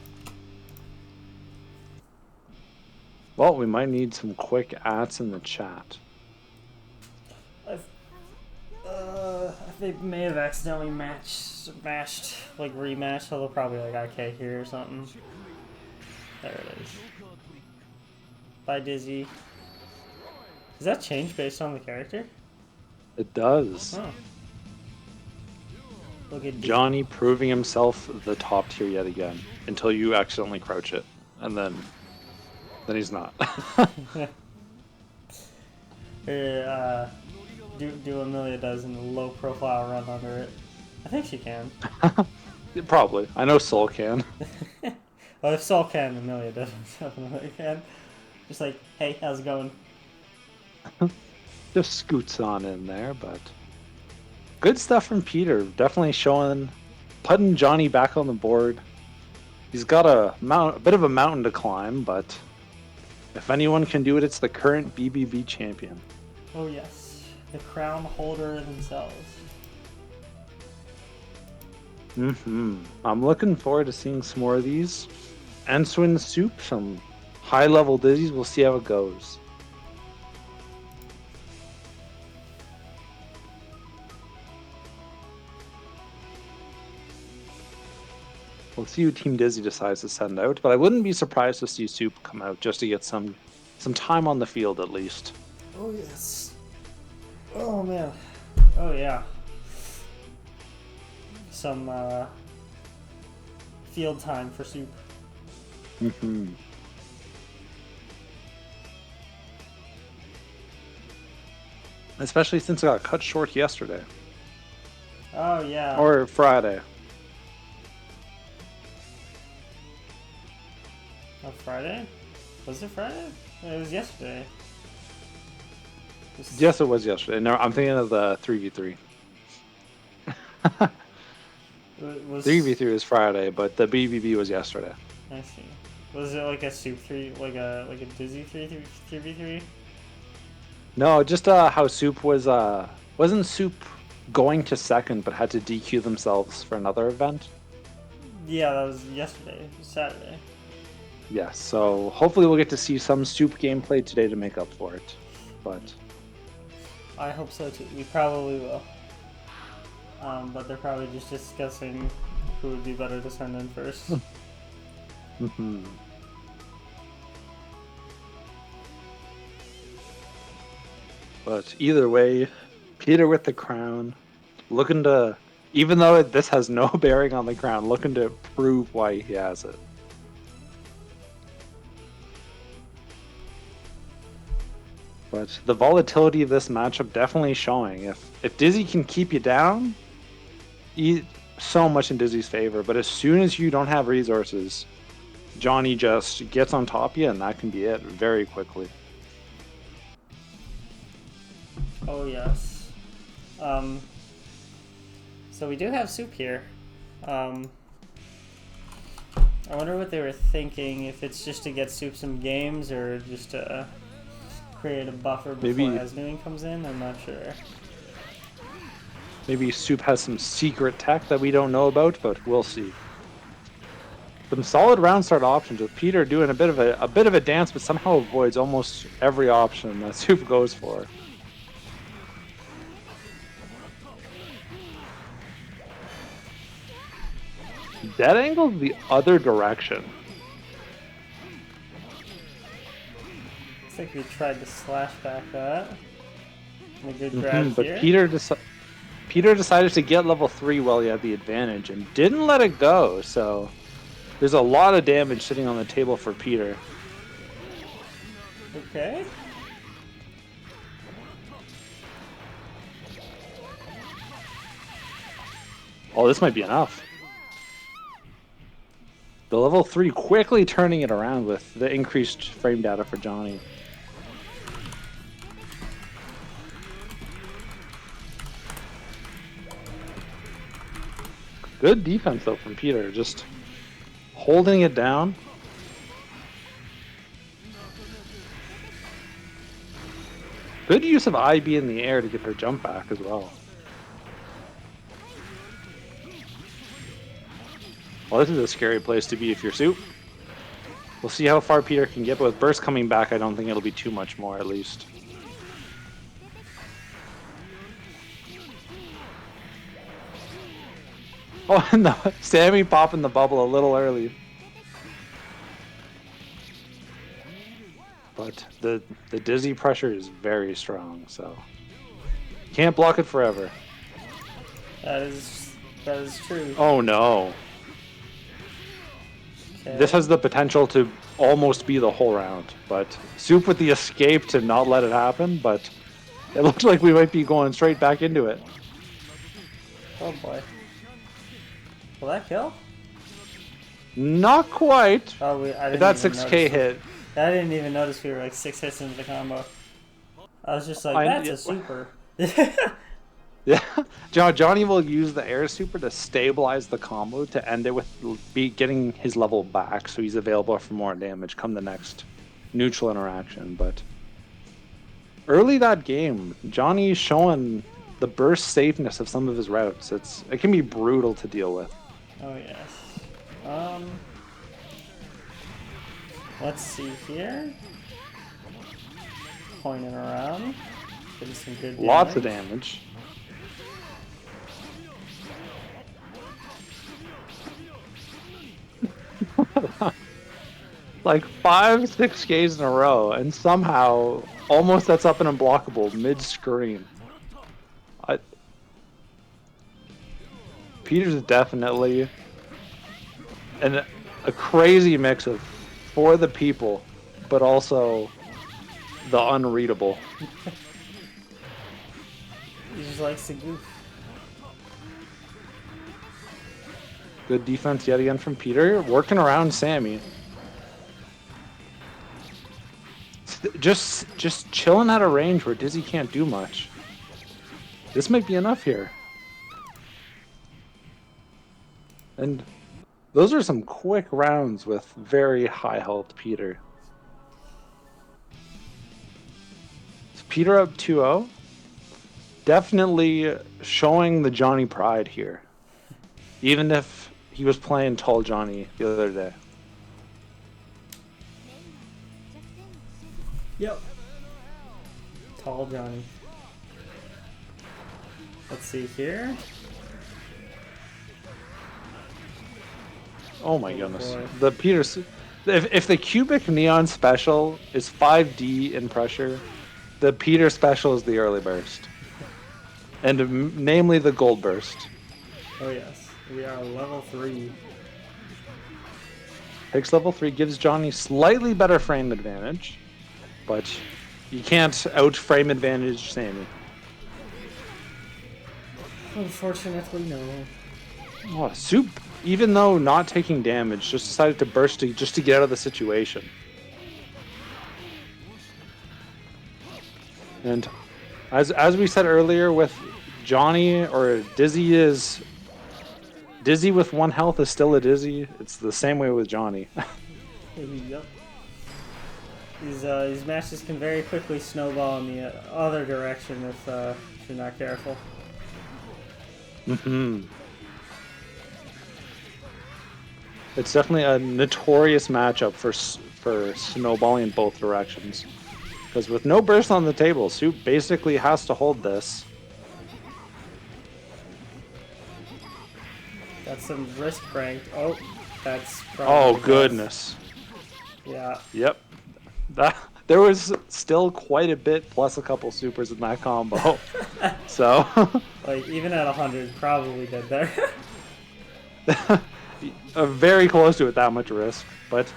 Well, we might need some quick ats in the chat. They may have accidentally matched, like rematched, so they'll probably like IK here or something. There it is. Bye, Dizzy. Does that change based on the character? It does. Oh. Look at Johnny proving himself the top tier yet again until you accidentally crouch it, and then he's not. Do Amelia does in a low profile run under it. I think she can. Probably. I know Soul can. Well, if Saul can, Amelia definitely can. Just like, hey, how's it going? Just scoots on in there, but good stuff from Peter. Definitely putting Johnny back on the board. He's got a bit of a mountain to climb, but if anyone can do it, it's the current BBB champion. Oh yes, the crown holder themselves. I'm looking forward to seeing some more of these. Answin Soup, some high-level dizzies. We'll see how it goes. We'll see who Team Dizzy decides to send out, but I wouldn't be surprised to see Soup come out just to get some time on the field at least. Oh yes. Oh man. Oh yeah. Some field time for Soup. Especially since it got cut short yesterday. Oh yeah. Or Friday. On Friday? Was it Friday? It was yesterday. Yes, it was yesterday. No, I'm thinking of the 3v3. Was 3v3 was Friday, but the BBB was yesterday. I see. Was it like a soup three, like a dizzy 3v3? No, just how Soup wasn't Soup going to second, but had to DQ themselves for another event. Yeah, that was yesterday, Saturday. Yes, so hopefully we'll get to see some Soup gameplay today to make up for it. But I hope so too. We probably will. But they're probably just discussing who would be better to send in first. mhm. But either way, Peter with the crown, looking to, even though this has no bearing on the crown, looking to prove why he has it. But the volatility of this matchup definitely showing. If Dizzy can keep you down, so much in Dizzy's favor. But as soon as you don't have resources, Johnny just gets on top of you, and that can be it very quickly. Oh yes. So we do have Soup here. I wonder what they were thinking. If it's just to get Soup some games, or just to create a buffer before Asnuin comes in. I'm not sure. Maybe Soup has some secret tech that we don't know about, but we'll see. Some solid round start options with Peter doing a bit of a dance, but somehow avoids almost every option that Soup goes for. Dead angle's the other direction. Looks like we tried to slash back that. A good grab but here. Peter decided to get level 3 while he had the advantage and didn't let it go, so there's a lot of damage sitting on the table for Peter. Okay. Oh, this might be enough. The level 3 quickly turning it around with the increased frame data for Johnny. Good defense though from Peter, just holding it down. Good use of IB in the air to get her jump back as well. Well, this is a scary place to be if you're Soup. We'll see how far Peter can get, but with Burst coming back, I don't think it'll be too much more, at least. Oh, and Sammy popping the bubble a little early. But the Dizzy pressure is very strong, so can't block it forever. That is true. Oh no. Okay. This has the potential to almost be the whole round, but Soup with the escape to not let it happen, but it looks like we might be going straight back into it. Oh boy. Will that kill? Not quite. Oh, I didn't that even 6k notice. hit. I didn't even notice we were like 6 hits into the combo. I was just like, that's a super. Yeah, Johnny will use the air super to stabilize the combo to end it with getting his level back, so he's available for more damage come the next neutral interaction. But early that game, Johnny's showing the burst safeness of some of his routes. It can be brutal to deal with. Oh yes. Let's see here. Pointing around, getting some good damage. Lots of damage. Like 5-6 Ks in a row, and somehow almost that's up and unblockable mid-screen. Peter's definitely a crazy mix of for the people, but also the unreadable. He just likes to goof. Good defense yet again from Peter, working around Sammy. Just chilling at a range where Dizzy can't do much. This might be enough here. And those are some quick rounds with very high health Peter. So Peter up 2-0. Definitely showing the Johnny pride here. Even if he was playing tall Johnny the other day. Yep. Tall Johnny. Let's see here. Oh my goodness. Boy. The Peter... If the cubic neon special is 5D in pressure, the Peter special is the early burst. And namely the gold burst. Oh yes, we are level 3. Picks level 3 gives Johnny slightly better frame advantage, but you can't out frame advantage Sammy. Unfortunately, no. Oh, Soup, even though not taking damage, just decided to burst just to get out of the situation. And as we said earlier with Johnny, or Dizzy is... Dizzy with 1 health is still a Dizzy. It's the same way with Johnny. Yep. These matches can very quickly snowball in the other direction if you're not careful. Mm-hmm. It's definitely a notorious matchup for snowballing in both directions. Because with no burst on the table, Soup basically has to hold this. Got some wrist cranked. Oh, that's Oh probably goodness. Yeah. Yep. There was still quite a bit plus a couple supers in that combo. So Like even at 100, probably dead there. very close to it, that much risk. But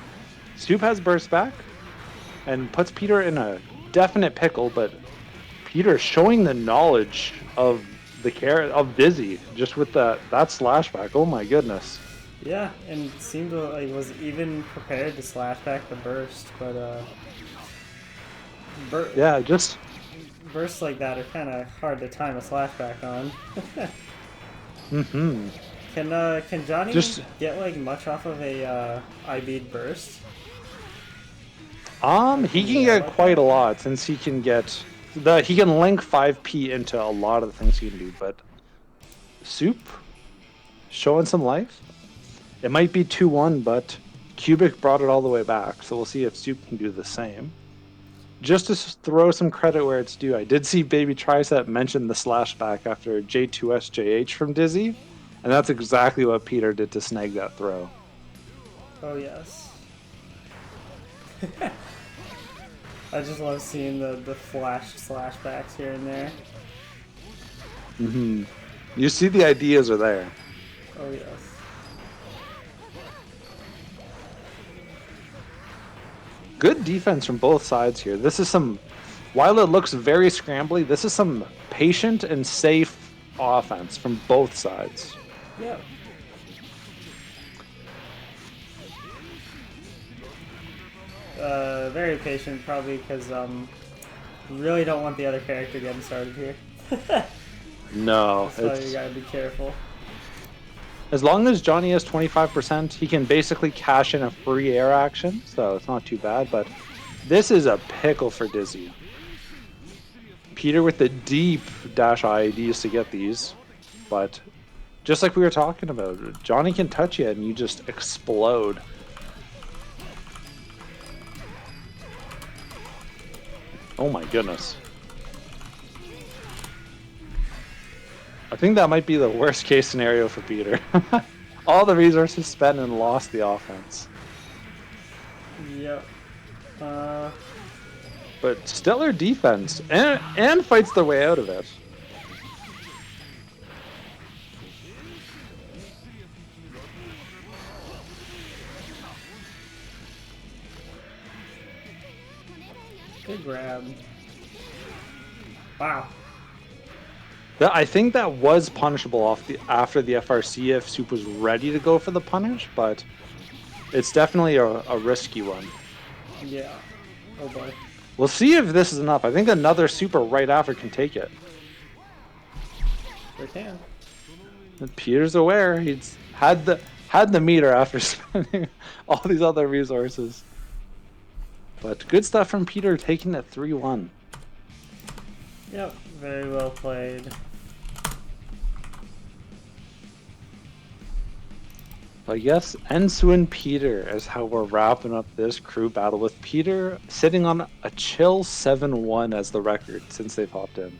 Soup has burst back and puts Peter in a definite pickle, but Peter showing the knowledge of of Dizzy just with that slash back. Oh my goodness. Yeah, and it seemed to, like, was even prepared to slash back the burst, but yeah, just bursts like that are kind of hard to time a slash back on. mm-hmm. Can Johnny Just get like much off of a I-bead burst? He can get quite a lot since he can get he can link 5p into a lot of the things he can do, but Soup showing some life. It might be 2-1, but Cubic brought it all the way back, so we'll see if Soup can do the same. Just to throw some credit where it's due, I did see Baby Tricep mention the slash back after J2SJH from Dizzy, and that's exactly what Peter did to snag that throw. Oh yes. I just love seeing the flashed slashbacks here and there. Mm-hmm. You see the ideas are there. Oh yes. Good defense from both sides here. This is while it looks very scrambly, this is some patient and safe offense from both sides. Yep. Very patient, probably because really don't want the other character getting started here. No, So you gotta be careful. As long as Johnny has 25%, he can basically cash in a free air action, so it's not too bad, but this is a pickle for Dizzy. Peter with the deep dash IEDs to get these, but just like we were talking about, Johnny can touch you and you just explode. Oh my goodness. I think that might be the worst case scenario for Peter. All the resources spent and lost the offense. Yep. But stellar defense and fights their way out of it. Good grab. Wow. I think that was punishable after the FRC if Soup was ready to go for the punish, but it's definitely a risky one. Yeah. Oh boy. We'll see if this is enough. I think another super right after can take it. Sure can. And Peter's aware. He's had had the meter after spending all these other resources. But good stuff from Peter, taking it 3-1. Yep, very well played. But yes, Ensu and Peter is how we're wrapping up this crew battle, with Peter sitting on a chill 7-1 as the record since they've hopped in.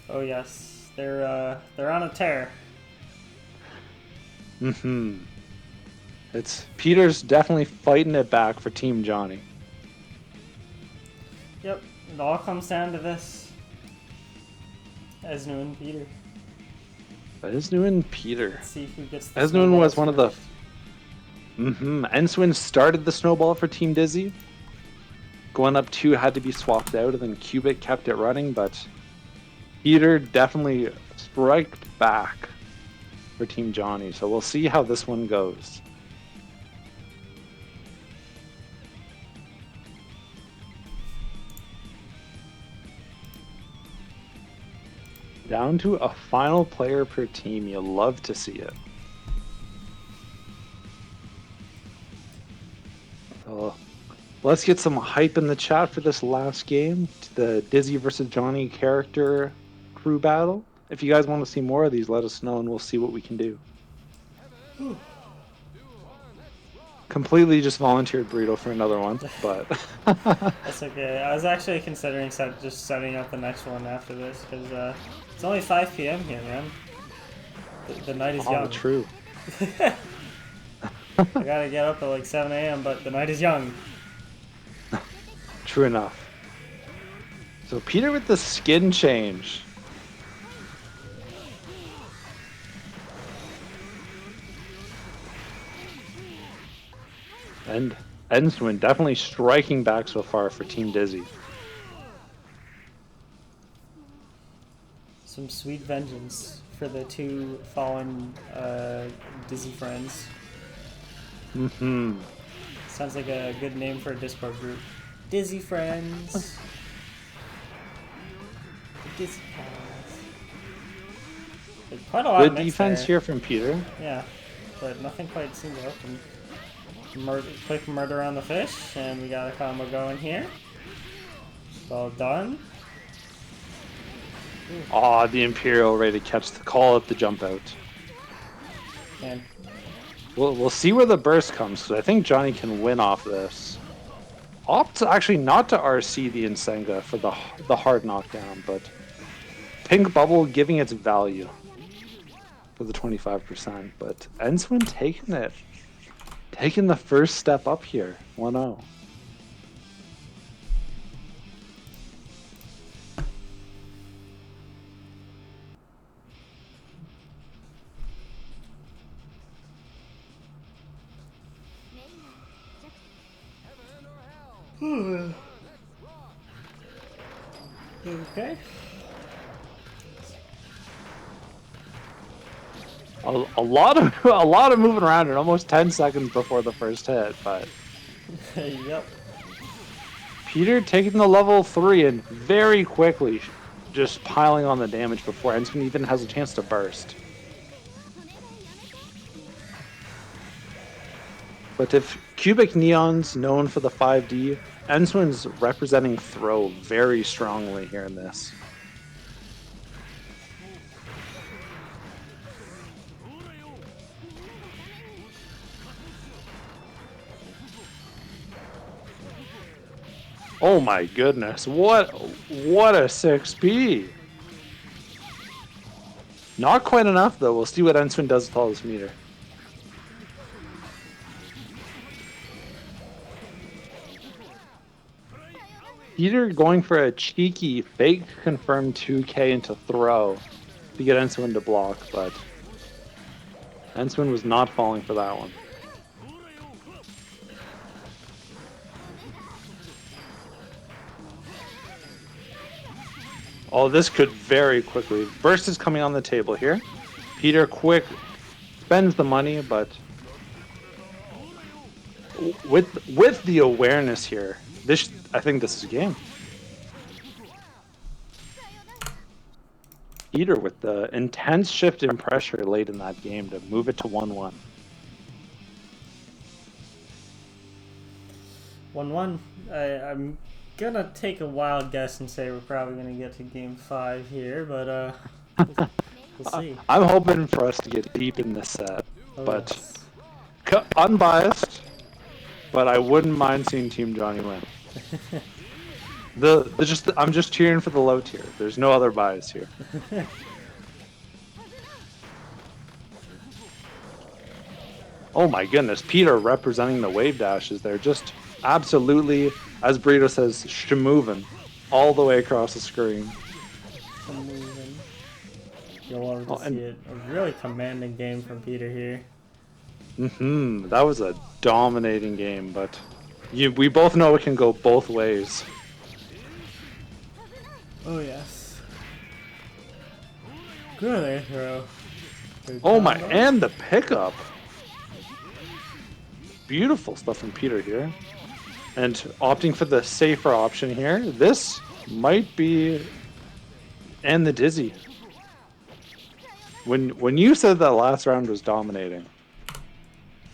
Oh yes, they're on a tear. It's Peter's definitely fighting it back for Team Johnny. Yep, it all comes down to this. Esnu and Peter. Esnu and Peter. Let's see who gets the Esnu was snowballs one of the. first. Enswin started the snowball for Team Dizzy. Going up 2 had to be swapped out, and then Cubic kept it running, but Peter definitely striked back for Team Johnny. So we'll see how this one goes. Down to a final player per team. You love to see it. So let's get some hype in the chat for this last game, the Dizzy versus Johnny character crew battle. If you guys want to see more of these, let us know and we'll see what we can do. Completely just volunteered Burrito for another one, but That's okay. I was actually considering just setting up the next one after this, because it's only 5 p.m. here, man. The night is young. True. I gotta get up at like 7 a.m., but the night is young. True enough. So Peter with the skin change. And Enswin definitely striking back so far for Team Dizzy. Some sweet vengeance for the 2 fallen Dizzy friends. Sounds like a good name for a Discord group. Dizzy friends. The Dizzy pals. There's quite a lot Good of mix defense there. here from Peter. Yeah, but nothing quite seemed to open. Quick murder on the fish, and we got a combo going here. Well done. Aw, the Imperial ready to catch the call at the jump out. And We'll see where the burst comes, because I think Johnny can win off this. Opts actually not to RC the Insenga for the hard knockdown, but Pink Bubble giving its value for the 25%. But Enswin taking it. Taking the first step up here. 1-0. okay. A lot of moving around in almost 10 seconds before the first hit, but Yep. Peter taking the level 3 and very quickly just piling on the damage before Enswin even has a chance to burst. But if Cubic Neon's known for the 5D, Enswin's representing throw very strongly here in this. Oh my goodness, what a 6P! Not quite enough though, we'll see what Enswin does with all this meter. Peter going for a cheeky fake confirmed 2k into throw to get Enswin to block, but Enswin was not falling for that one. Oh, this could very quickly. Burst is coming on the table here. Peter quick spends the money, but with the awareness here, I think this is a game. Peter with the intense shift in pressure late in that game to move it to 1-1. 1-1. I'm gonna take a wild guess and say we're probably gonna get to game 5 here, but we'll see. I'm hoping for us to get deep in this set, Oh, but yes. unbiased. But I wouldn't mind seeing Team Johnny win. I'm just cheering for the low tier. There's no other bias here. Oh my goodness, Peter representing the wave dashes there, just absolutely, as Burrito says, shamovin' all the way across the screen. Amazing. You'll love to see it. A really commanding game from Peter here. That was a dominating game, but we both know it can go both ways. Oh yes. Good air throw. Good Oh my, combo. and the pickup. Beautiful stuff from Peter here. And opting for the safer option here. This might be... And the dizzy. When you said that last round was dominating,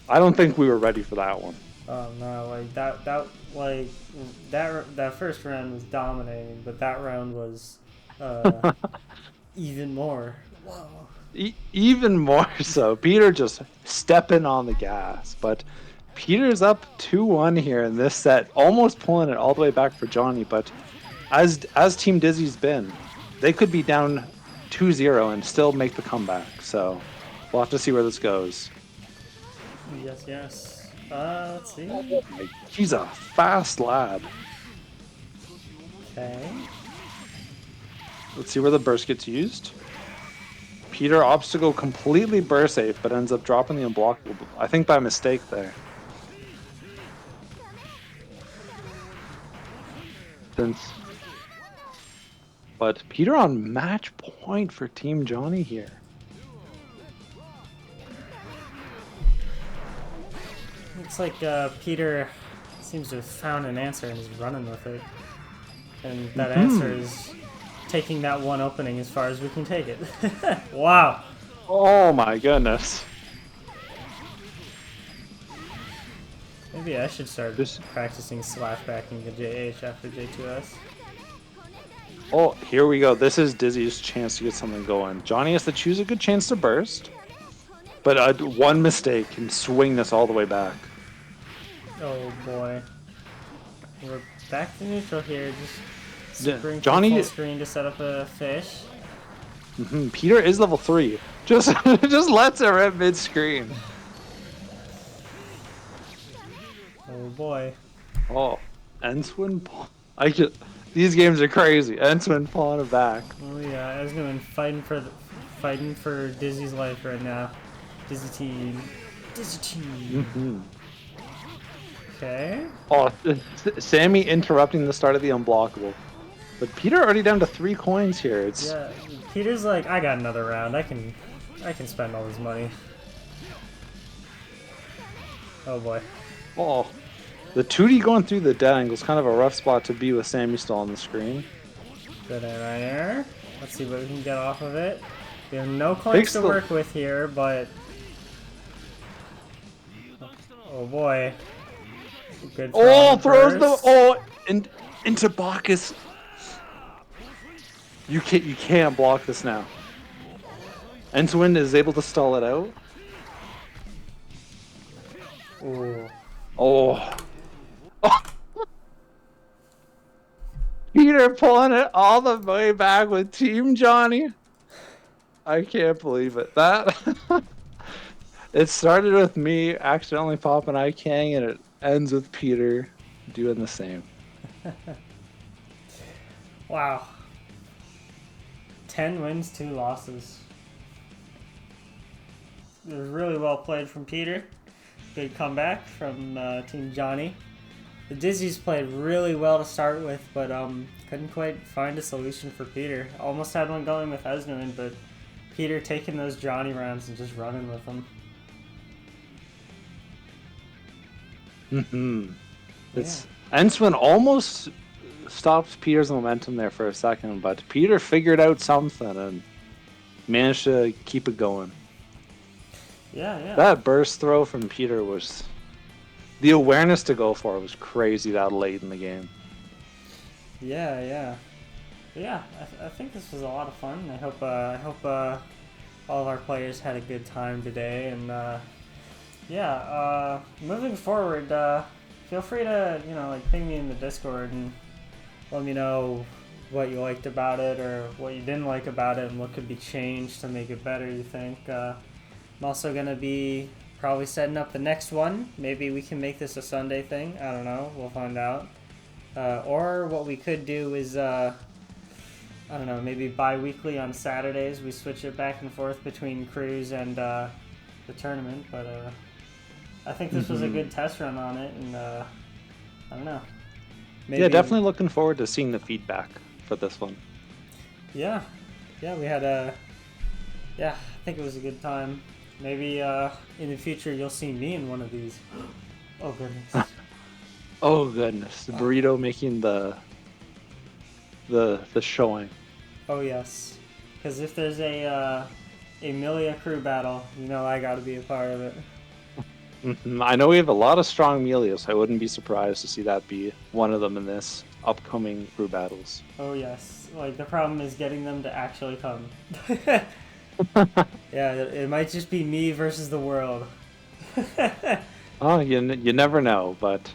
I don't think we were ready for that one. Oh no, like that first round was dominating, but that round was even more. Whoa. Even more so. Peter just stepping on the gas, but Peter's up 2-1 here in this set, almost pulling it all the way back for Johnny, but as Team Dizzy's been, they could be down 2-0 and still make the comeback, so we'll have to see where this goes. Yes, yes. Let's see. He's a fast lad. Okay. Let's see where the burst gets used. Peter opts to go completely burst safe, but ends up dropping the unblockable, I think by mistake there. But Peter on match point for Team Johnny here. Looks like Peter seems to have found an answer and is running with it. And that answer is taking that one opening as far as we can take it. Wow. Oh my goodness. Maybe I should start practicing slash backing the JH after J2S. Oh, here we go. This is Dizzy's chance to get something going. Johnny has to choose a good chance to burst, but one mistake can swing this all the way back. Oh boy. We're back to neutral here. Just bring Johnny full screen to set up a fish. Peter is level 3. Just lets it rip mid-screen. Oh boy. Oh, Enswin. These games are crazy. Enswin pulling it back. Oh yeah, Esgman fighting for Dizzy's life right now. Dizzy team. Dizzy team. Okay. Oh, Sammy interrupting the start of the unblockable. But Peter already down to 3 coins here. Yeah, Peter's like, I got another round. I can spend all this money. Oh boy. Oh, the 2D going through the dead angle is kind of a rough spot to be with Sammy still on the screen. Good air. Let's see what we can get off of it. We have no coins to work with here, but... Oh boy. Good throws the... into Bacchus. You can't block this now. Enswin is able to stall it out. Oh. Peter pulling it all the way back with Team Johnny. I can't believe it. It started with me accidentally popping IKang, and it ends with Peter doing the same. Wow. 10 wins, 2 losses. It was really well played from Peter. Good comeback from Team Johnny. The Dizzy's played really well to start with, but couldn't quite find a solution for Peter. Almost had one going with Esnuen, but Peter taking those Johnny rounds and just running with them. Enswin almost stopped Peter's momentum there for a second, but Peter figured out something and managed to keep it going. Yeah. That burst throw from Peter was the awareness to go for it was crazy that late in the game. Yeah. But yeah, I think this was a lot of fun. I hope all of our players had a good time today. And moving forward, feel free to like ping me in the Discord and let me know what you liked about it or what you didn't like about it and what could be changed to make it better. You think? I'm also gonna be probably setting up the next one. Maybe we can make this a Sunday thing. I don't know. We'll find out. Or what we could do is, I don't know, maybe bi-weekly on Saturdays. We switch it back and forth between crews and the tournament. But I think this was a good test run on it, and I don't know. Yeah, definitely looking forward to seeing the feedback for this one. Yeah, we had I think it was a good time. Maybe in the future you'll see me in one of these. Oh goodness. Oh goodness, the burrito making the showing. Oh yes, because if there's a Emilia crew battle, I got to be a part of it. I know we have a lot of strong Melia, so I wouldn't be surprised to see that be one of them in this upcoming crew battles. Oh yes, like the problem is getting them to actually come. Yeah, it might just be me versus the world. Oh, you never know, but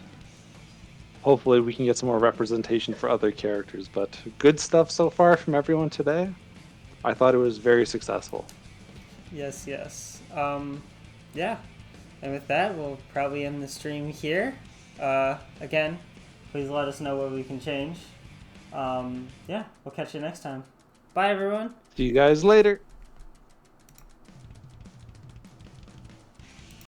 hopefully we can get some more representation for other characters. But good stuff so far from everyone today. I thought it was very successful. Yes. Yeah. And with that, we'll probably end the stream here. Again, please let us know what we can change. We'll catch you next time. Bye, everyone. See you guys later.